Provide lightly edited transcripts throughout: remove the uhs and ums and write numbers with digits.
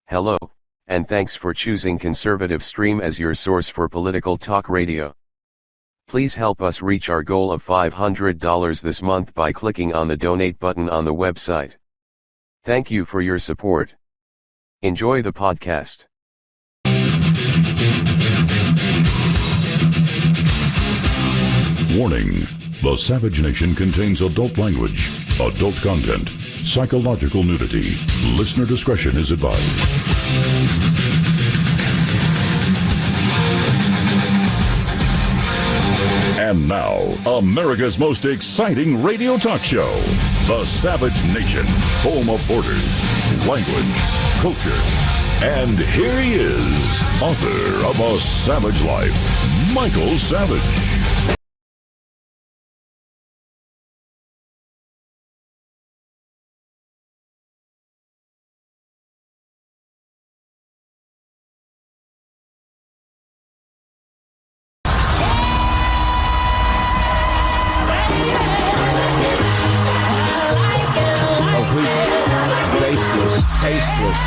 Hello, and thanks for choosing Conservative Stream as your source for political talk radio. Please help us reach our goal of $500 this month by clicking on the donate button on the website. Thank you for your support. Enjoy the podcast. Warning: The Savage Nation contains adult language, adult content, psychological nudity. Listener discretion is advised. And now, America's most exciting radio talk show, The Savage Nation, home of borders, language, culture. And here he is, author of A Savage Life, Michael Savage.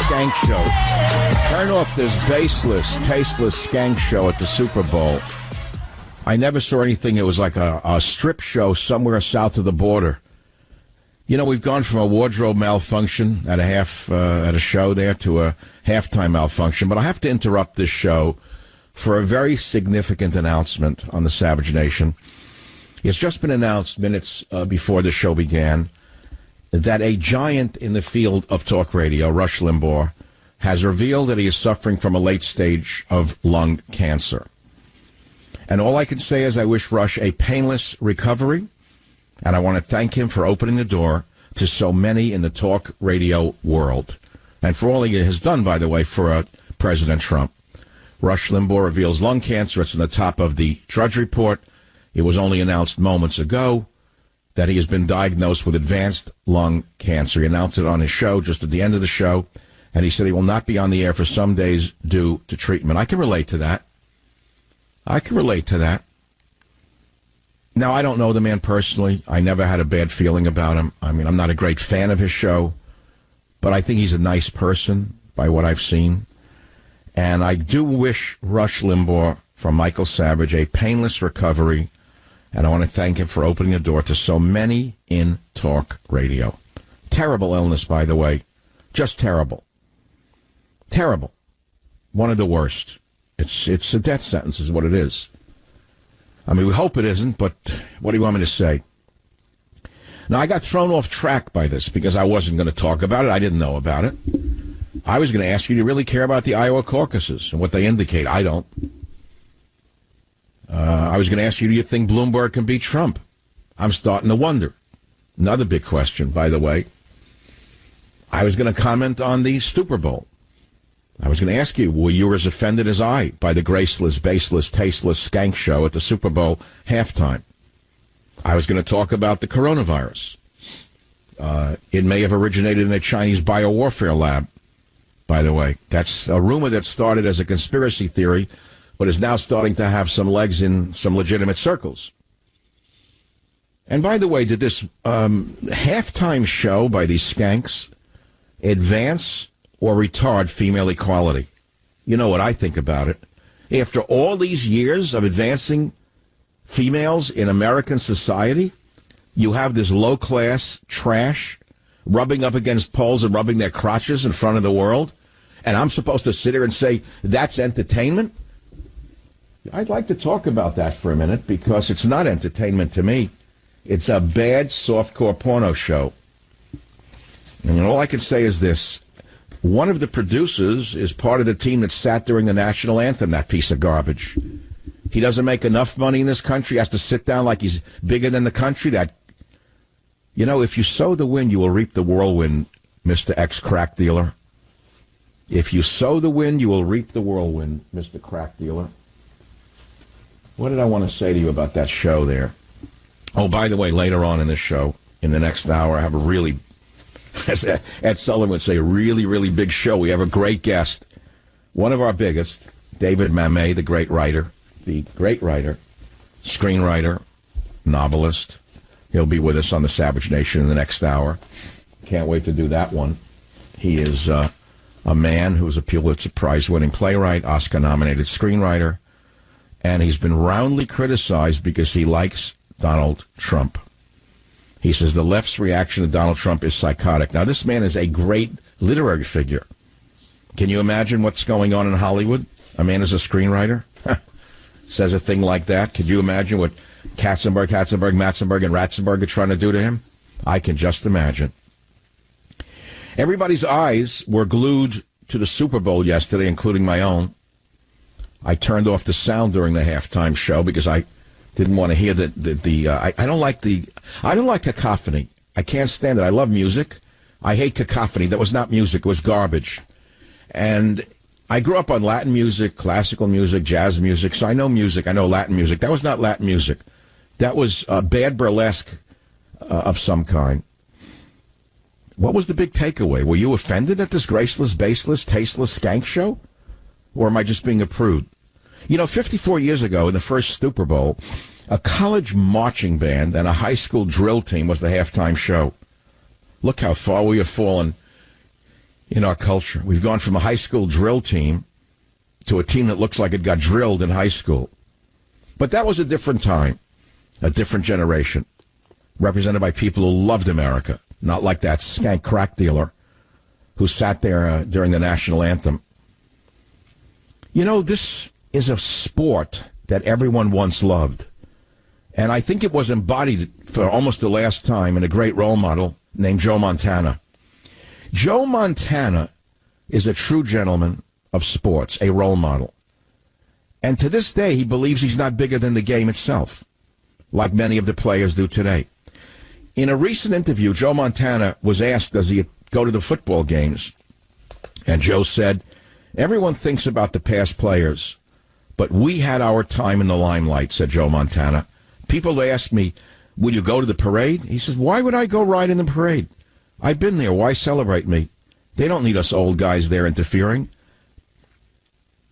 Skank show. Turn off this baseless, tasteless skank show at the Super Bowl. I never saw anything. It was like a strip show somewhere south of the border. You know, we've gone from a wardrobe malfunction at a show there to a halftime malfunction. But I have to interrupt this show for a very significant announcement on the Savage Nation. It's just been announced minutes before the show began that a giant in the field of talk radio, Rush Limbaugh, has revealed that he is suffering from a late stage of lung cancer. And all I can say is I wish Rush a painless recovery, and I want to thank him for opening the door to so many in the talk radio world, and for all he has done, by the way, for President Trump. Rush Limbaugh reveals lung cancer. It's on the top of the Drudge Report. It was only announced moments ago that he has been diagnosed with advanced lung cancer. He announced it on his show just at the end of the show, and he said he will not be on the air for some days due to treatment. I can relate to that. Now, I don't know the man personally. I never had a bad feeling about him. I mean, I'm not a great fan of his show, but I think he's a nice person by what I've seen. And I do wish Rush Limbaugh, from Michael Savage, a painless recovery. And I want to thank him for opening the door to so many in talk radio. Terrible illness, by the way. Just terrible. Terrible. One of the worst. It's a death sentence is what it is. I mean, we hope it isn't, but what do you want me to say? Now, I got thrown off track by this because I wasn't going to talk about it. I didn't know about it. I was going to ask you, do you really care about the Iowa caucuses and what they indicate? I don't. I was going to ask you, do you think Bloomberg can beat Trump? I'm starting to wonder. Another big question, by the way. I was going to comment on the Super Bowl. I was going to ask you, were you as offended as I by the graceless, baseless, tasteless skank show at the Super Bowl halftime? I was going to talk about the coronavirus. It may have originated in a Chinese biowarfare lab, by the way. That's a rumor that started as a conspiracy theory, but is now starting to have some legs in some legitimate circles. And by the way, did this halftime show by these skanks advance or retard female equality? You know what I think about it. After all these years of advancing females in American society, you have this low-class trash rubbing up against poles and rubbing their crotches in front of the world, and I'm supposed to sit here and say, that's entertainment? I'd like to talk about that for a minute because it's not entertainment to me. It's a bad softcore porno show. And all I can say is this. One of the producers is part of the team that sat during the national anthem, that piece of garbage. He doesn't make enough money in this country. He has to sit down like he's bigger than the country. That, you know, if you sow the wind, you will reap the whirlwind, Mr. Ex-Crack Dealer. If you sow the wind, you will reap the whirlwind, Mr. Crack Dealer. What did I want to say to you about that show there? Oh, by the way, later on in this show, in the next hour, I have a really, as Ed Sullivan would say, a really, really big show. We have a great guest, one of our biggest, David Mamet, the great writer, screenwriter, novelist. He'll be with us on the Savage Nation in the next hour. Can't wait to do that one. He is a a man who's a Pulitzer Prize-winning playwright, Oscar-nominated screenwriter, and he's been roundly criticized because he likes Donald Trump. He says the left's reaction to Donald Trump is psychotic. Now, this man is a great literary figure. Can you imagine what's going on in Hollywood? A man is a screenwriter, says a thing like that. Could you imagine what Katzenberg, Matzenberg, and Ratzenberg are trying to do to him? I can just imagine. Everybody's eyes were glued to the Super Bowl yesterday, including my own. I turned off the sound during the halftime show because I didn't want to hear I don't like cacophony. I can't stand it. I love music. I hate cacophony. That was not music. It was garbage. And I grew up on Latin music, classical music, jazz music, so I know music. I know Latin music. That was not Latin music. That was bad burlesque of some kind. What was the big takeaway? Were you offended at this graceless, baseless, tasteless skank show? Or am I just being a prude? 54 years ago in the first Super Bowl, a college marching band and a high school drill team was the halftime show. Look how far we have fallen in our culture. We've gone from a high school drill team to a team that looks like it got drilled in high school. But that was a different time, a different generation, represented by people who loved America, not like that skank crack dealer who sat there during the national anthem. This is a sport that everyone once loved. And I think it was embodied for almost the last time in a great role model named Joe Montana. Joe Montana is a true gentleman of sports, a role model. And to this day, he believes he's not bigger than the game itself, like many of the players do today. In a recent interview, Joe Montana was asked, does he go to the football games? And Joe said, everyone thinks about the past players, but we had our time in the limelight, said Joe Montana. People ask me, will you go to the parade? He says, why would I go ride in the parade? I've been there. Why celebrate me? They don't need us old guys there interfering.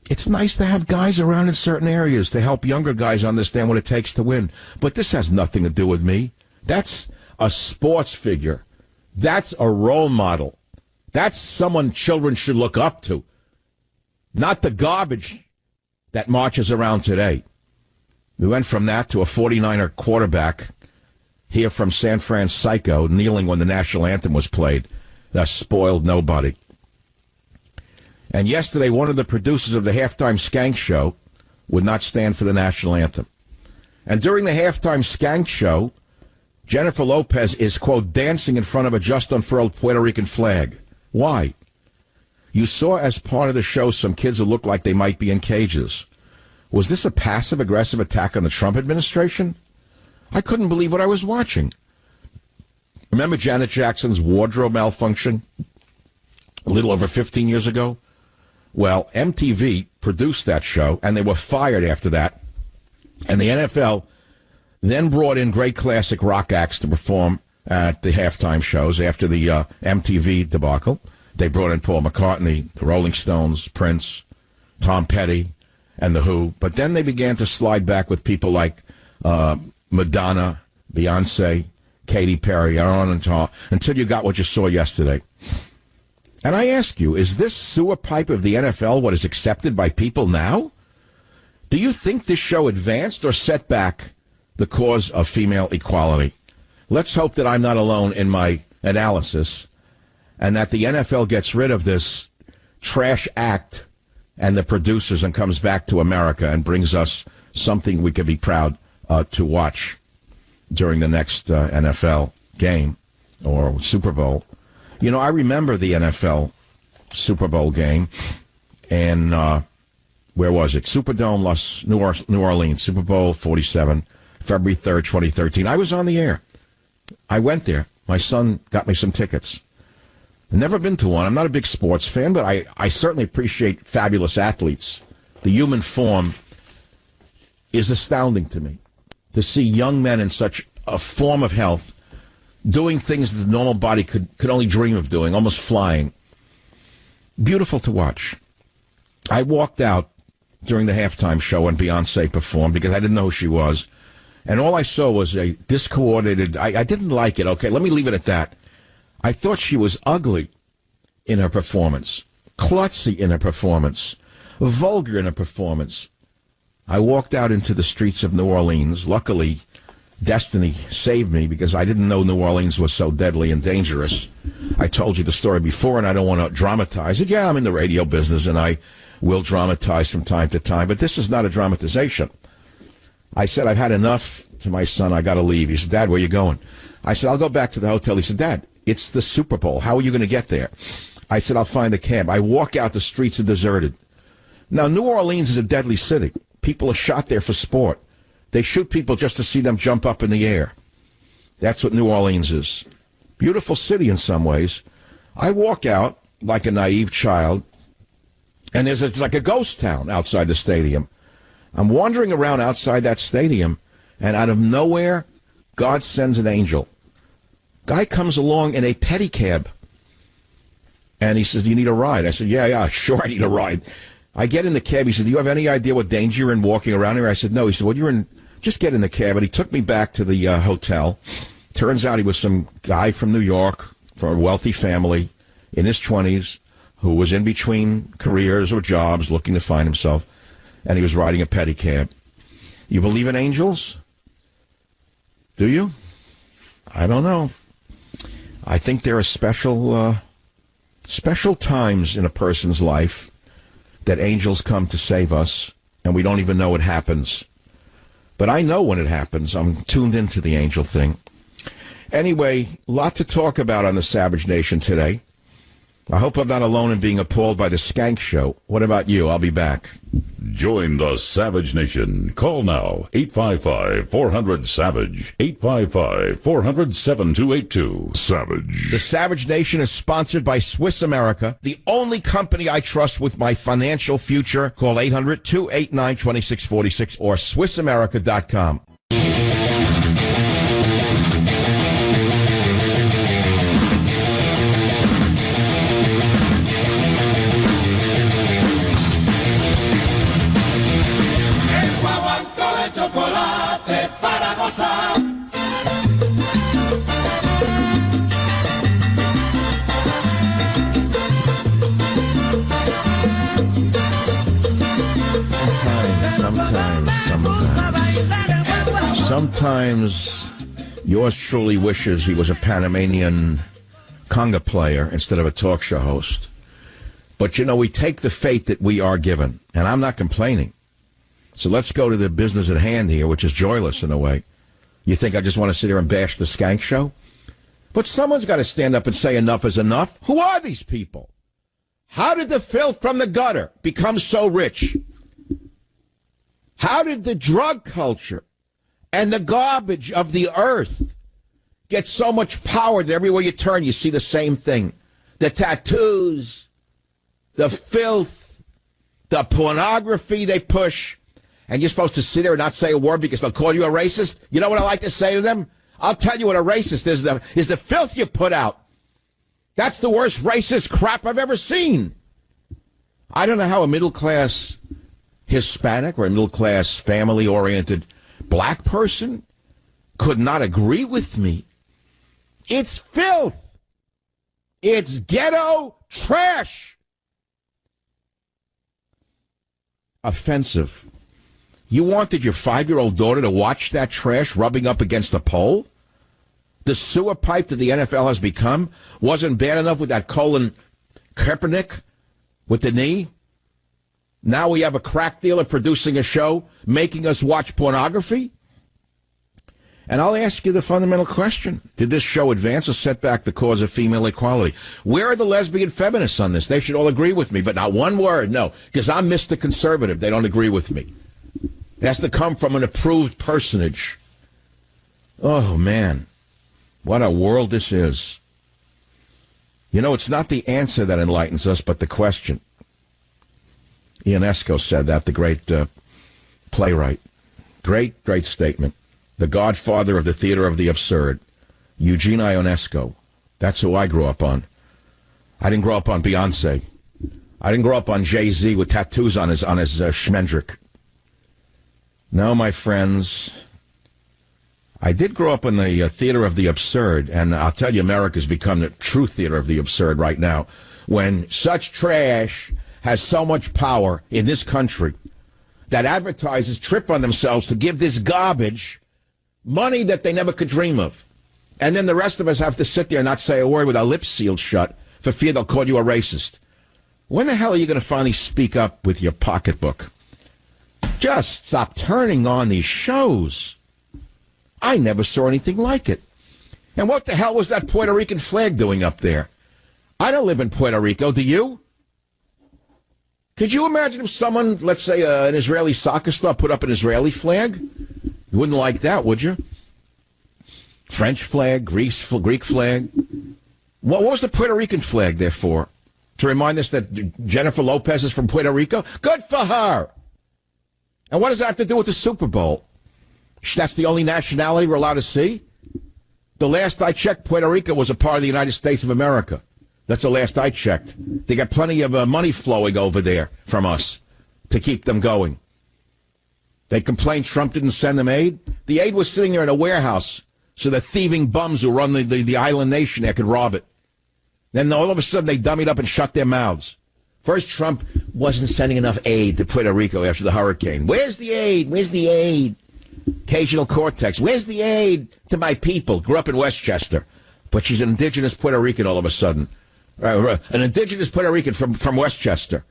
It's nice to have guys around in certain areas to help younger guys understand what it takes to win. But this has nothing to do with me. That's a sports figure. That's a role model. That's someone children should look up to. Not the garbage that marches around today. We went from that to a 49er quarterback here from San Francisco kneeling when the national anthem was played. That spoiled nobody. And yesterday, one of the producers of the halftime skank show would not stand for the national anthem. And during the halftime skank show, Jennifer Lopez is, quote, dancing in front of a just unfurled Puerto Rican flag. Why? You saw as part of the show some kids who looked like they might be in cages. Was this a passive-aggressive attack on the Trump administration? I couldn't believe what I was watching. Remember Janet Jackson's wardrobe malfunction a little over 15 years ago? Well, MTV produced that show, and they were fired after that. And the NFL then brought in great classic rock acts to perform at the halftime shows after the MTV debacle. They brought in Paul McCartney, the Rolling Stones, Prince, Tom Petty, and The Who. But then they began to slide back with people like Madonna, Beyonce, Katy Perry, on and on, until you got what you saw yesterday. And I ask you, is this sewer pipe of the NFL what is accepted by people now? Do you think this show advanced or set back the cause of female equality? Let's hope that I'm not alone in my analysis and that the NFL gets rid of this trash act and the producers and comes back to America and brings us something we could be proud to watch during the next NFL game or Super Bowl. I remember the NFL Super Bowl game, and where was it? Superdome, New Orleans, Super Bowl 47, February 3rd, 2013. I was on the air. I went there. My son got me some tickets. I've never been to one. I'm not a big sports fan, but I certainly appreciate fabulous athletes. The human form is astounding to me. To see young men in such a form of health doing things that the normal body could only dream of doing, almost flying. Beautiful to watch. I walked out during the halftime show when Beyonce performed because I didn't know who she was. And all I saw was a discoordinated, I didn't like it. Okay, let me leave it at that. I thought she was ugly in her performance. klutzy in a performance, vulgar in a performance. I walked out into the streets of New Orleans. Luckily, destiny saved me because I didn't know New Orleans was so deadly and dangerous. I told you the story before, and I don't want to dramatize it. Yeah, I'm in the radio business, and I will dramatize from time to time, but this is not a dramatization. I said, I've had enough to my son. I got to leave. He said, Dad, where are you going? I said, I'll go back to the hotel. He said, Dad, it's the Super Bowl. How are you going to get there? I said, I'll find a cab. I walk out, the streets are deserted. Now, New Orleans is a deadly city. People are shot there for sport. They shoot people just to see them jump up in the air. That's what New Orleans is. Beautiful city in some ways. I walk out like a naive child, and it's like a ghost town outside the stadium. I'm wandering around outside that stadium, and out of nowhere, God sends an angel. Guy comes along in a pedicab, and he says, do you need a ride? I said, yeah, sure, I need a ride. I get in the cab. He said, do you have any idea what danger you're in walking around here? I said, no. He said, well, you're in, just get in the cab. And he took me back to the hotel. Turns out he was some guy from New York, from a wealthy family, in his 20s, who was in between careers or jobs, looking to find himself, and he was riding a pedicab. You believe in angels? Do you? I don't know. I think there are special times in a person's life that angels come to save us, and we don't even know it happens. But I know when it happens. I'm tuned into the angel thing. Anyway, a lot to talk about on the Savage Nation today. I hope I'm not alone in being appalled by the Skank Show. What about you? I'll be back. Join the Savage Nation. Call now, 855-400-SAVAGE, 855-400-7282. Savage. The Savage Nation is sponsored by Swiss America, the only company I trust with my financial future. Call 800-289-2646 or SwissAmerica.com. Sometimes yours truly wishes he was a Panamanian conga player instead of a talk show host. But, you know, we take the fate that we are given, and I'm not complaining. So let's go to the business at hand here, which is joyless in a way. You think I just want to sit here and bash the Skank Show? But someone's got to stand up and say enough is enough. Who are these people? How did the filth from the gutter become so rich? How did the drug culture and the garbage of the earth get so much power that everywhere you turn you see the same thing? The tattoos, the filth, the pornography they push. And you're supposed to sit there and not say a word because they'll call you a racist? You know what I like to say to them? I'll tell you what a racist is the filth you put out. That's the worst racist crap I've ever seen. I don't know how a middle-class Hispanic or a middle-class family-oriented black person could not agree with me. It's filth. It's ghetto trash. Offensive. You wanted your 5-year-old daughter to watch that trash rubbing up against the pole? The sewer pipe that the NFL has become wasn't bad enough with that Colin Kaepernick with the knee? Now we have a crack dealer producing a show, making us watch pornography? And I'll ask you the fundamental question. Did this show advance or set back the cause of female equality? Where are the lesbian feminists on this? They should all agree with me, but not one word, no, because I'm Mr. Conservative. They don't agree with me. It has to come from an approved personage. Oh, man. What a world this is. You know, it's not the answer that enlightens us, but the question. Ionesco said that, the great playwright. Great, great statement. The godfather of the theater of the absurd. Eugene Ionesco. That's who I grew up on. I didn't grow up on Beyonce. I didn't grow up on Jay-Z with tattoos on his schmendrick. No, my friends, I did grow up in the theater of the absurd, and I'll tell you, America's become the true theater of the absurd right now. when such trash has so much power in this country that advertisers trip on themselves to give this garbage money that they never could dream of. And then the rest of us have to sit there and not say a word with our lips sealed shut for fear they'll call you a racist. When the hell are you going to finally speak up with your pocketbook? Just stop turning on these shows. I never saw anything like it. And what the hell was that Puerto Rican flag doing up there? I don't live in Puerto Rico, do you? Could you imagine if someone, let's say an Israeli soccer star, put up an Israeli flag? You wouldn't like that, would you? French flag, Greek flag. What was the Puerto Rican flag there for? To remind us that Jennifer Lopez is from Puerto Rico? Good for her! And what does that have to do with the Super Bowl? That's the only nationality we're allowed to see? The last I checked, Puerto Rico was a part of the United States of America. That's the last I checked. They got plenty of money flowing over there from us to keep them going. They complained Trump didn't send them aid. The aid was sitting there in a warehouse so the thieving bums who run the island nation there could rob it. Then all of a sudden they dummied up and shut their mouths. First, Trump wasn't sending enough aid to Puerto Rico after the hurricane. Where's the aid? Where's the aid? Occasional Cortex. Where's the aid to my people? Grew up in Westchester. But she's an indigenous Puerto Rican all of a sudden. An indigenous Puerto Rican from Westchester.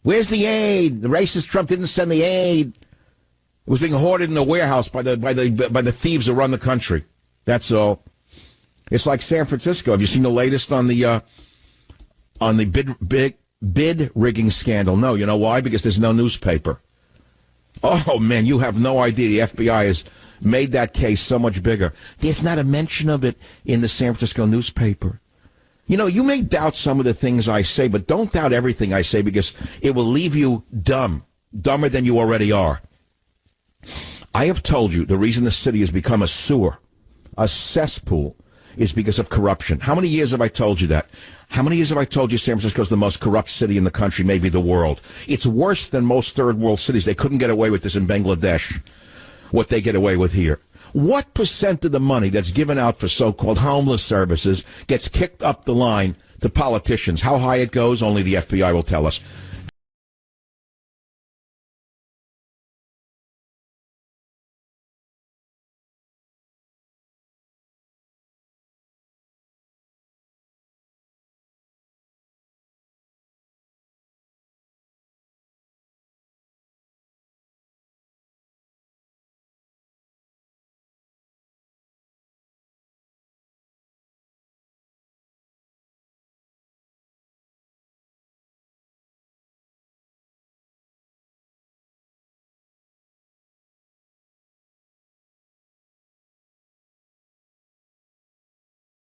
Where's the aid? The racist Trump didn't send the aid. It was being hoarded in the warehouse by the thieves who run the country. That's all. It's like San Francisco. Have you seen the latest on the bid rigging scandal? No. You know why? Because there's no newspaper. Oh, man, you have no idea. The FBI has made that case so much bigger. There's not a mention of it in the San Francisco newspaper. You know, you may doubt some of the things I say, but don't doubt everything I say because it will leave you dumb, dumber than you already are. I have told you the reason the city has become a sewer, a cesspool, is because of corruption. How many years have I told you that? How many years have I told you San Francisco is the most corrupt city in the country, maybe the world? It's worse than most third world cities. They couldn't get away with this in Bangladesh, what they get away with here. What percent of the money that's given out for so-called homeless services gets kicked up the line to politicians? How high it goes, only the FBI will tell us.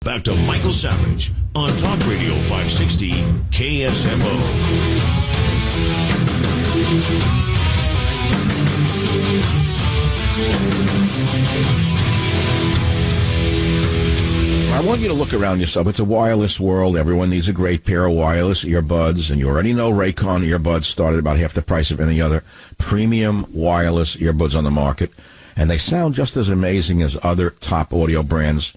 Back to Michael Savage on Talk Radio 560 KSMO. I want you to look around yourself. It's a wireless world. Everyone needs a great pair of wireless earbuds, and you already know Raycon earbuds start at about half the price of any other premium wireless earbuds on the market, and they sound just as amazing as other top audio brands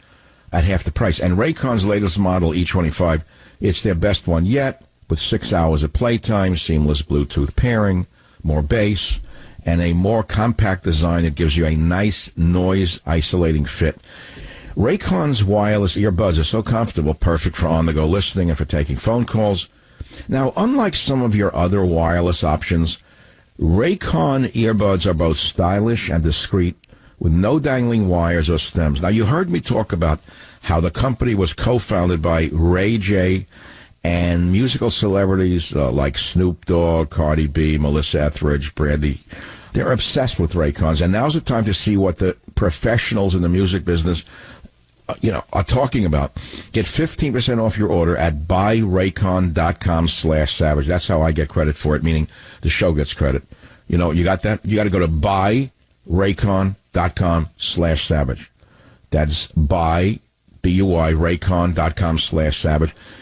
at half the price. And Raycon's latest model, E25, it's their best one yet, with 6 hours of playtime, seamless Bluetooth pairing, more bass, and a more compact design that gives you a nice noise-isolating fit. Raycon's wireless earbuds are so comfortable, perfect for on-the-go listening and for taking phone calls. Now, unlike some of your other wireless options, Raycon earbuds are both stylish and discreet, with no dangling wires or stems. Now, you heard me talk about how the company was co-founded by Ray J and musical celebrities like Snoop Dogg, Cardi B, Melissa Etheridge, Brandy. They're obsessed with Raycons, and now's the time to see what the professionals in the music business are talking about. Get 15% off your order at buyraycon.com/savage. That's how I get credit for it, meaning the show gets credit. You got that? You got to go to buyraycon.com/savage. That's Raycon.com/savage.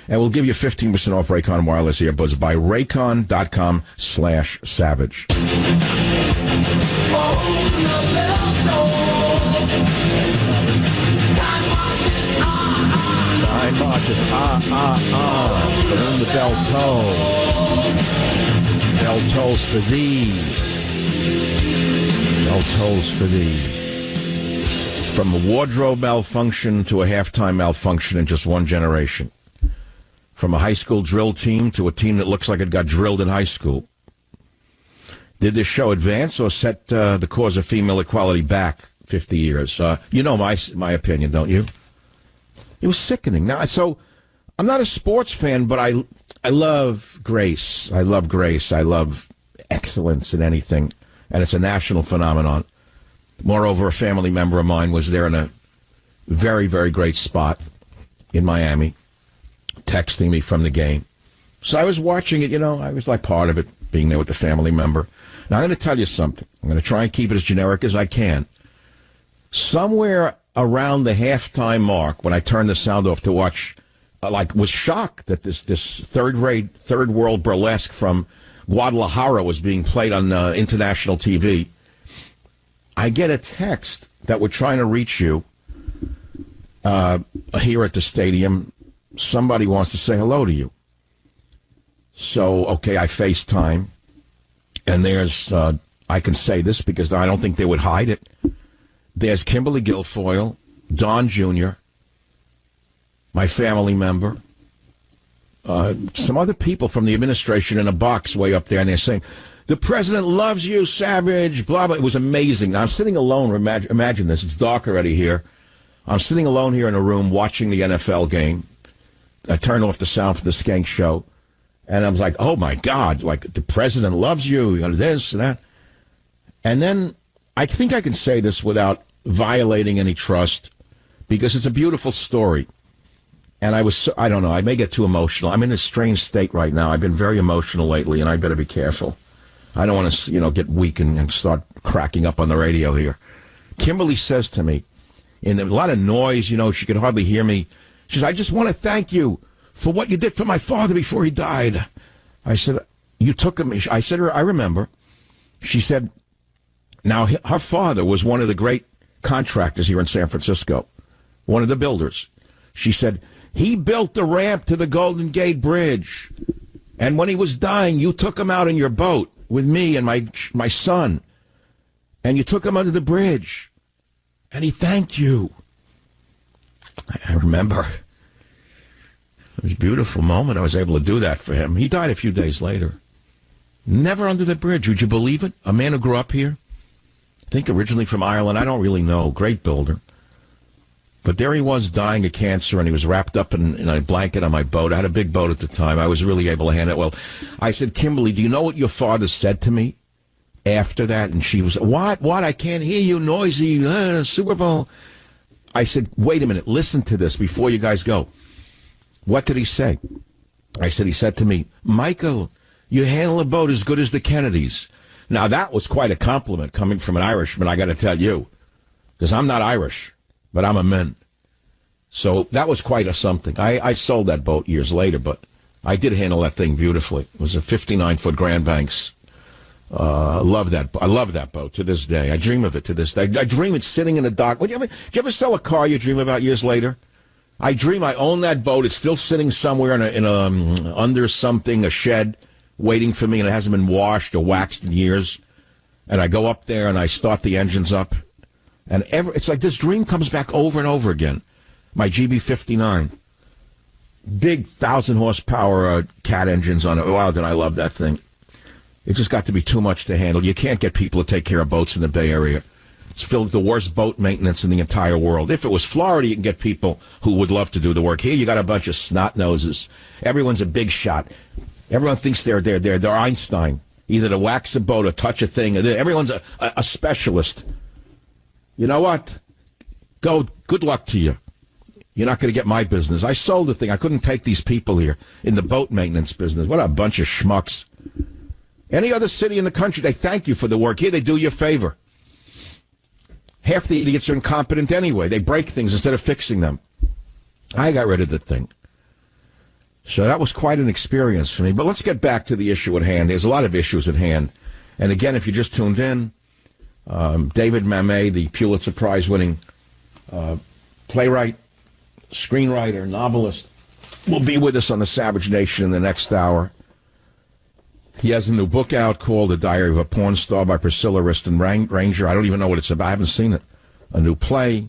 And we'll give you 15% off Raycon wireless earbuds by Raycon.com/savage. halftime marches. For whom the bell tolls. Bell tolls for thee. Bell tolls for thee. From a wardrobe malfunction to a halftime malfunction in just one generation. From a high school drill team to a team that looks like it got drilled in high school. Did this show advance or set the cause of female equality back 50 years? You know my opinion, don't you? It was sickening. Now, so I'm not a sports fan, but I love grace. I love grace. I love excellence in anything, and it's a national phenomenon. Moreover, a family member of mine was there in a very, very great spot in Miami, texting me from the game. So I was watching it, I was like part of it, being there with the family member. Now, I'm going to tell you something. I'm going to try and keep it as generic as I can. Somewhere around the halftime mark, when I turned the sound off to watch, was shocked that this third world burlesque from Guadalajara was being played on international TV. I get a text that we're trying to reach you here at the stadium. Somebody wants to say hello to you. So, okay, I FaceTime, and there's, I can say this because I don't think they would hide it. There's Kimberly Guilfoyle, Don Jr., my family member, some other people from the administration in a box way up there, and they're saying, the president loves you, Savage, blah, blah. It was amazing. Now, I'm sitting alone. Imagine this. It's dark already here. I'm sitting alone here in a room watching the NFL game. I turned off the sound for the Skank Show, and I was like, oh, my God, like, the president loves you, this and that. And then I think I can say this without violating any trust because it's a beautiful story. And I don't know, I may get too emotional. I'm in a strange state right now. I've been very emotional lately, and I better be careful. I don't want to, get weak and start cracking up on the radio here. Kimberly says to me, in a lot of noise, she could hardly hear me. She says, I just want to thank you for what you did for my father before he died. I said, you took him. I said, I remember. She said, now, her father was one of the great contractors here in San Francisco, one of the builders. She said, he built the ramp to the Golden Gate Bridge. And when he was dying, you took him out in your boat with me and my son. And you took him under the bridge. And he thanked you. I remember. It was a beautiful moment. I was able to do that for him. He died a few days later. Never under the bridge. Would you believe it? A man who grew up here. I think originally from Ireland. I don't really know. Great builder. But there he was dying of cancer, and he was wrapped up in a blanket on my boat. I had a big boat at the time. I was really able to handle it well. I said, Kimberly, do you know what your father said to me after that? And she was, what? I can't hear you, noisy, Super Bowl. I said, wait a minute, listen to this before you guys go. What did he say? I said, he said to me, Michael, you handle a boat as good as the Kennedys. Now, that was quite a compliment coming from an Irishman, I got to tell you, because I'm not Irish. But I'm a man. So that was quite a something. I sold that boat years later, but I did handle that thing beautifully. It was a 59-foot Grand Banks. I love that boat to this day. I dream of it to this day. I dream it's sitting in a dock. Do you ever sell a car you dream about years later? I dream I own that boat. It's still sitting somewhere in a under something, a shed, waiting for me, and it hasn't been washed or waxed in years. And I go up there and I start the engines up. And it's like this dream comes back over and over again. My GB59. Big 1,000-horsepower cat engines on it. Wow, did I love that thing. It just got to be too much to handle. You can't get people to take care of boats in the Bay Area. It's filled with the worst boat maintenance in the entire world. If it was Florida, you can get people who would love to do the work. Here, you got a bunch of snot noses. Everyone's a big shot. Everyone thinks they're Einstein. Either to wax a boat or touch a thing. Everyone's a specialist. You know what? Good luck to you. You're not going to get my business. I sold the thing. I couldn't take these people here in the boat maintenance business. What a bunch of schmucks. Any other city in the country, they thank you for the work. Here, they do you a favor. Half the idiots are incompetent anyway. They break things instead of fixing them. I got rid of the thing. So that was quite an experience for me. But let's get back to the issue at hand. There's a lot of issues at hand. And again, if you just tuned in, David Mamet, the Pulitzer Prize-winning playwright, screenwriter, novelist, will be with us on the Savage Nation in the next hour. He has a new book out called The Diary of a Porn Star by Priscilla Riston Ranger. I don't even know what it's about. I haven't seen it. A new play.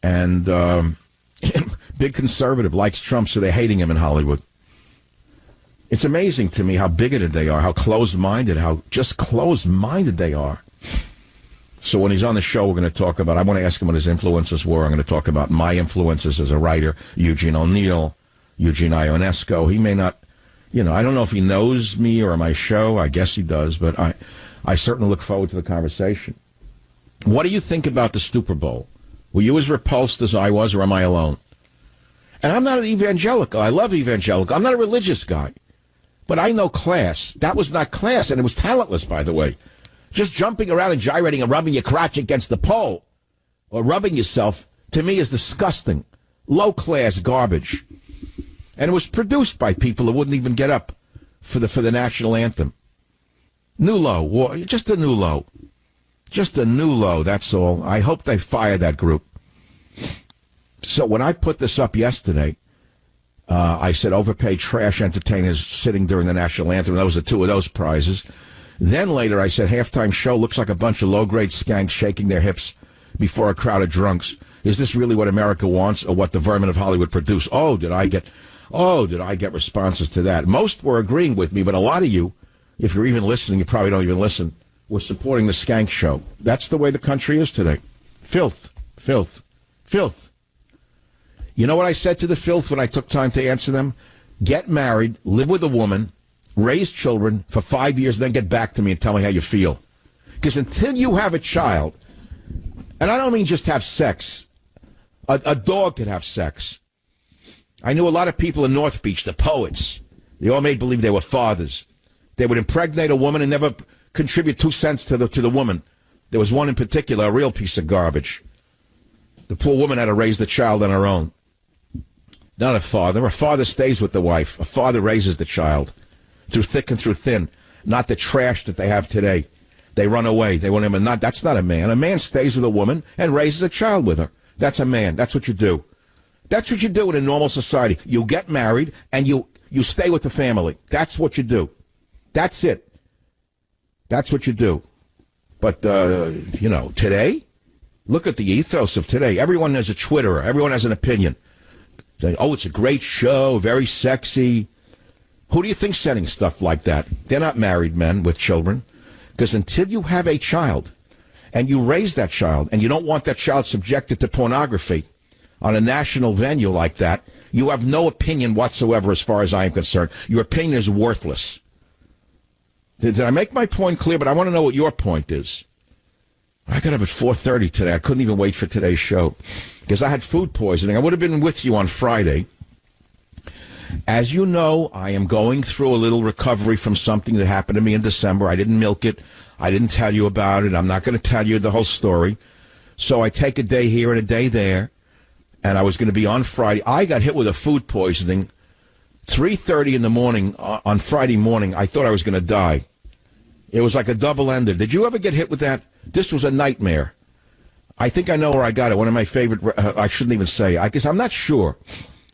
And big conservative, likes Trump, so they're hating him in Hollywood. It's amazing to me how bigoted they are, how closed-minded, how just closed-minded they are. So when he's on the show, we're going to talk about, I want to ask him what his influences were. I'm going to talk about my influences as a writer, Eugene O'Neill, Eugene Ionesco. He may not, I don't know if he knows me or my show. I guess he does, but I certainly look forward to the conversation. What do you think about the Super Bowl? Were you as repulsed as I was, or am I alone? And I'm not an evangelical. I love evangelical. I'm not a religious guy. But I know class. That was not class, and it was talentless, by the way. Just jumping around and gyrating and rubbing your crotch against the pole or rubbing yourself, to me, is disgusting. Low-class garbage. And it was produced by people who wouldn't even get up for the national anthem. New low. Just a new low. Just a new low, that's all. I hope they fire that group. So when I put this up yesterday, I said overpaid trash entertainers sitting during the national anthem. Those are two of those prizes. Then later I said halftime show looks like a bunch of low-grade skanks shaking their hips before a crowd of drunks. Is this really what America wants, or what the vermin of Hollywood produce? Did I get responses to that? Most were agreeing with me, but a lot of you, if you're even listening, you probably don't even listen, were supporting the skank show. That's the way the country is today. Filth, filth, filth. You know what I said to the filth when I took time to answer them? Get married, live with a woman, raise children for 5 years, then get back to me and tell me how you feel. Because until you have a child, and I don't mean just have sex, a dog could have sex. I knew a lot of people in North Beach, the poets. They all made believe they were fathers. They would impregnate a woman and never contribute 2 cents to the woman. There was one in particular, a real piece of garbage. The poor woman had to raise the child on her own. Not a father. A father stays with the wife. A father raises the child through thick and through thin. Not the trash that they have today. They run away. They want him. That's not a man. A man stays with a woman and raises a child with her. That's a man. That's what you do. That's what you do in a normal society. You get married and you stay with the family. That's what you do. That's it. That's what you do. But, today, look at the ethos of today. Everyone has a Twitterer. Everyone has an opinion. Say, it's a great show, very sexy. Who do you think's setting stuff like that? They're not married men with children. Because until you have a child and you raise that child and you don't want that child subjected to pornography on a national venue like that, you have no opinion whatsoever as far as I am concerned. Your opinion is worthless. Did I make my point clear? But I want to know what your point is. I got up at 4:30 today. I couldn't even wait for today's show because I had food poisoning. I would have been with you on Friday. As you know, I am going through a little recovery from something that happened to me in December. I didn't milk it. I didn't tell you about it. I'm not going to tell you the whole story. So I take a day here and a day there, and I was going to be on Friday. I got hit with a food poisoning 3:30 in the morning on Friday morning. I thought I was going to die. It was like a double-ender. Did you ever get hit with that? This was a nightmare. I think I know where I got it. One of my favorite, I shouldn't even say. I guess I'm not sure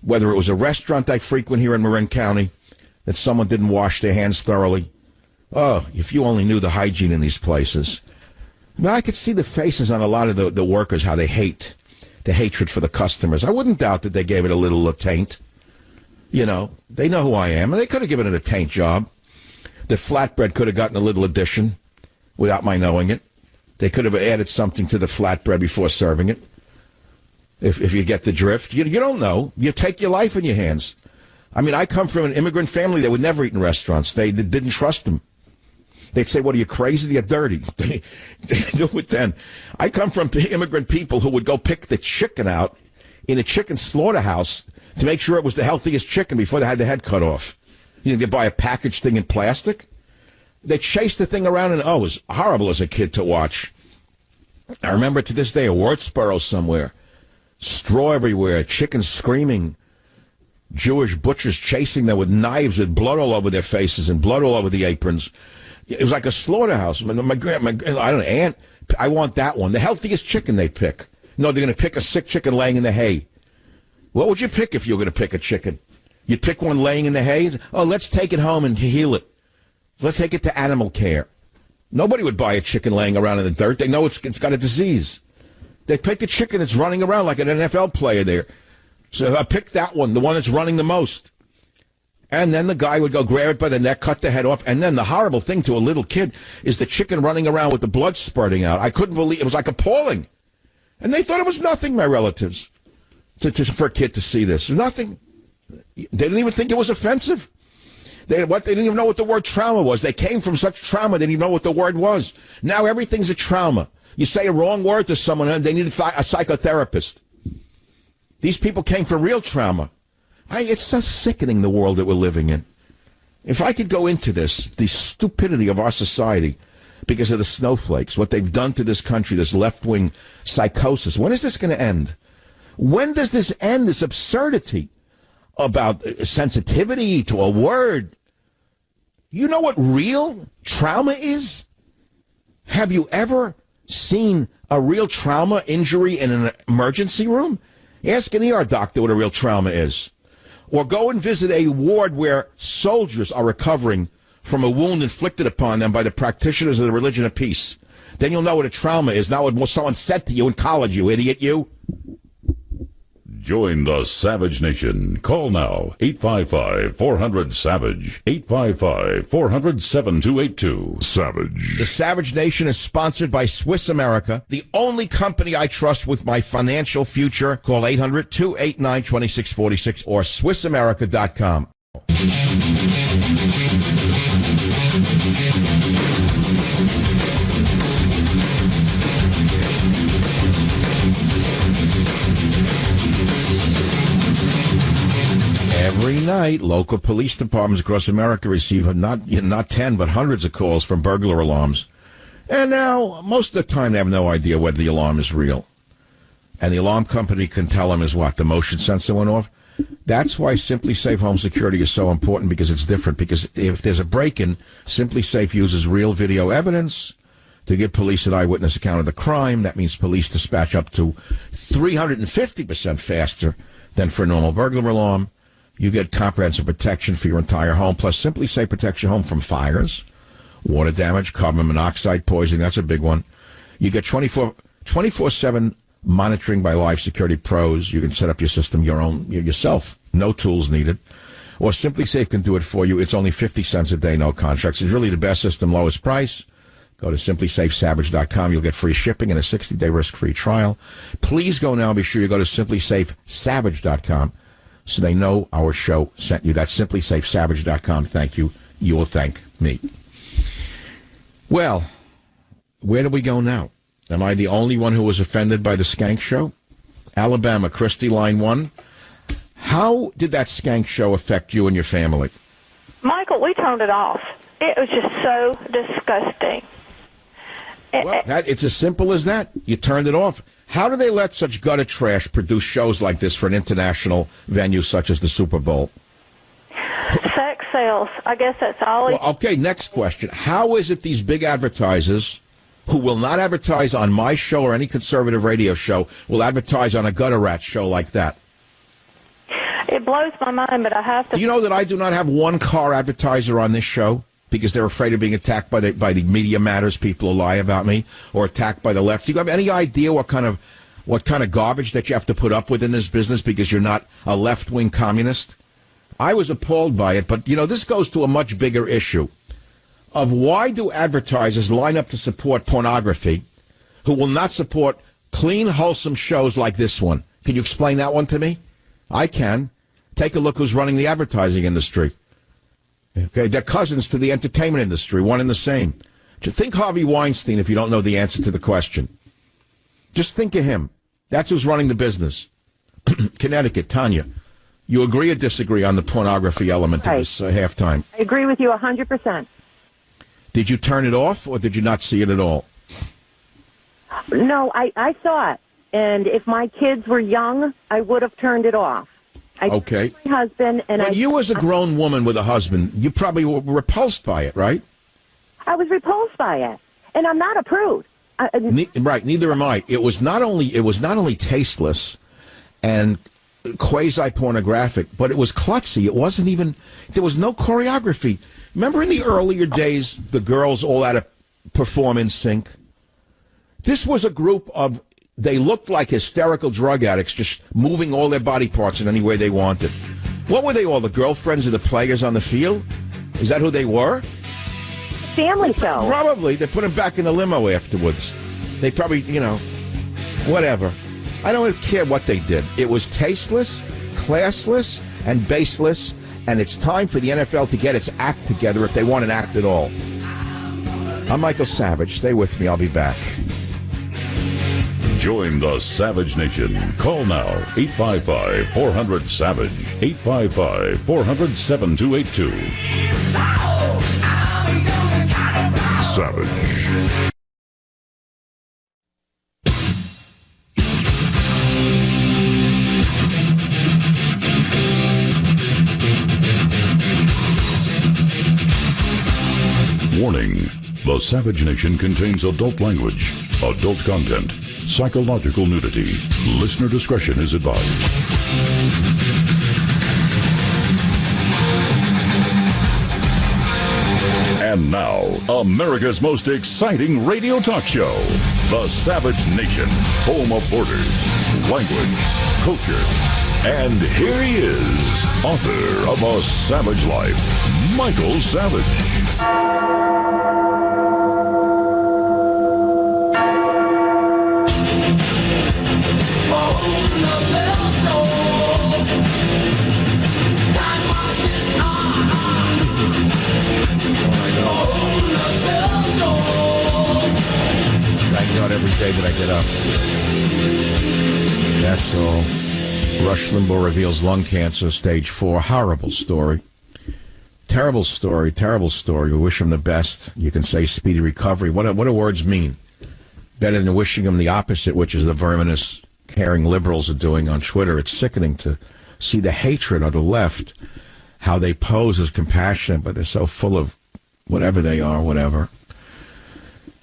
whether it was a restaurant I frequent here in Marin County that someone didn't wash their hands thoroughly. Oh, if you only knew the hygiene in these places. But I could see the faces on a lot of the workers, how they hate, the hatred for the customers. I wouldn't doubt that they gave it a little taint. They know who I am. They could have given it a taint job. The flatbread could have gotten a little addition without my knowing it. They could have added something to the flatbread before serving it. If you get the drift. You don't know. You take your life in your hands. I mean, I come from an immigrant family that would never eat in restaurants. They didn't trust them. They'd say, what, are you crazy? You're dirty. They do it then. I come from immigrant people who would go pick the chicken out in a chicken slaughterhouse to make sure it was the healthiest chicken before they had the head cut off. They buy a packaged thing in plastic. They chased the thing around, and it was horrible as a kid to watch. I remember to this day a Wurtsboro somewhere. Straw everywhere, chickens screaming, Jewish butchers chasing them with knives with blood all over their faces and blood all over the aprons. It was like a slaughterhouse. My I don't know, aunt, I want that one. The healthiest chicken they pick. No, they're going to pick a sick chicken laying in the hay. What would you pick if you were going to pick a chicken? You'd pick one laying in the hay? Oh, let's take it home and heal it. Let's take it to animal care. Nobody would buy a chicken laying around in the dirt. They know it's got a disease. They pick the chicken that's running around like an NFL player there. So I pick that one, the one that's running the most. And then the guy would go grab it by the neck, cut the head off. And then the horrible thing to a little kid is the chicken running around with the blood spurting out. I couldn't believe it. Was like appalling. And they thought it was nothing, my relatives, for a kid to see this. Nothing. They didn't even think it was offensive. They didn't even know what the word trauma was. They came from such trauma, they didn't even know what the word was. Now everything's a trauma. You say a wrong word to someone, and they need a psychotherapist. These people came from real trauma. It's so sickening, the world that we're living in. If I could go into this, the stupidity of our society because of the snowflakes, what they've done to this country, this left-wing psychosis, when is this going to end? When does this end, this absurdity about sensitivity to a word? You know what real trauma is? Have you ever seen a real trauma injury in an emergency room? Ask an ER doctor what a real trauma is. Or go and visit a ward where soldiers are recovering from a wound inflicted upon them by the practitioners of the religion of peace. Then you'll know what a trauma is, not what someone said to you in college, you idiot, you. Join the Savage Nation. Call now, 855-400-SAVAGE, 855-400-7282. Savage. The Savage Nation is sponsored by Swiss America, the only company I trust with my financial future. Call 800-289-2646 or SwissAmerica.com. Every night, local police departments across America receive not 10, but hundreds of calls from burglar alarms. And now, most of the time, they have no idea whether the alarm is real. And the alarm company can tell them is what? The motion sensor went off? That's why Simply Safe Home Security is so important, because it's different. Because if there's a break-in, Simply Safe uses real video evidence to give police an eyewitness account of the crime. That means police dispatch up to 350% faster than for a normal burglar alarm. You get comprehensive protection for your entire home, plus Simply Safe protects your home from fires, water damage, carbon monoxide poisoning. That's a big one. You get 24/7 monitoring by live security pros. You can set up your system yourself. No tools needed. Or Simply Safe can do it for you. It's only 50 cents a day, no contracts. It's really the best system, lowest price. Go to simplysafesavage.com. You'll get free shipping and a 60-day risk-free trial. Please go now. Be sure you go to simplysafesavage.com. So they know our show sent you. That's simplysafesavage.com. Thank you. You will thank me. Well, where do we go now? Am I the only one who was offended by the skank show? Alabama, Christy, line 1. How did that skank show affect you and your family? Michael, we turned it off. It was just so disgusting. Well, it's as simple as that. You turned it off. How do they let such gutter trash produce shows like this for an international venue such as the Super Bowl? Sex sales. I guess that's all. Well, okay, next question. How is it these big advertisers who will not advertise on my show or any conservative radio show will advertise on a gutter rat show like that? It blows my mind, but I have to... Do you know that I do not have one car advertiser on this show? Because they're afraid of being attacked by the Media Matters people who lie about me, or attacked by the left. Do you have any idea what kind of garbage that you have to put up with in this business because you're not a left-wing communist? I was appalled by it, but this goes to a much bigger issue of why do advertisers line up to support pornography who will not support clean, wholesome shows like this one? Can you explain that one to me? I can. Take a look who's running the advertising industry. Okay, they're cousins to the entertainment industry, one and the same. Think Harvey Weinstein if you don't know the answer to the question. Just think of him. That's who's running the business. Connecticut, Tanya, you agree or disagree on the pornography element of this halftime? I agree with you 100%. Did you turn it off or did you not see it at all? No, I saw it. And if my kids were young, I would have turned it off. Okay. My husband and but you as a grown woman with a husband, you probably were repulsed by it, right? I was repulsed by it, and I'm not a prude. Right, neither am I. It was not only tasteless and quasi-pornographic, but it was klutzy. It wasn't even, there was no choreography. Remember in the earlier days, the girls all had to perform in sync? This was a group of, they looked like hysterical drug addicts, just moving all their body parts in any way they wanted. What were they all, the girlfriends of the players on the field? Is that who they were? Family show. Probably. They put them back in the limo afterwards. They probably, whatever. I don't care what they did. It was tasteless, classless, and baseless, and it's time for the NFL to get its act together if they want an act at all. I'm Michael Savage. Stay with me. I'll be back. Join the Savage Nation. Call now, 855-400-SAVAGE, 855-400-7282. Savage. Warning. The Savage Nation contains adult language, adult content, psychological nudity. Listener discretion is advised. And now, America's most exciting radio talk show, The Savage Nation, home of borders, language, culture. And here he is, author of A Savage Life, Michael Savage. Thank God every day that I get up. That's all. Rush Limbaugh reveals lung cancer, stage 4. Horrible story. Terrible story, terrible story. We wish him the best. You can say speedy recovery. What do words mean? Better than wishing him the opposite, which is the verminous, caring liberals are doing on Twitter. It's sickening to see the hatred of the left, how they pose as compassionate, but they're so full of whatever they are, whatever.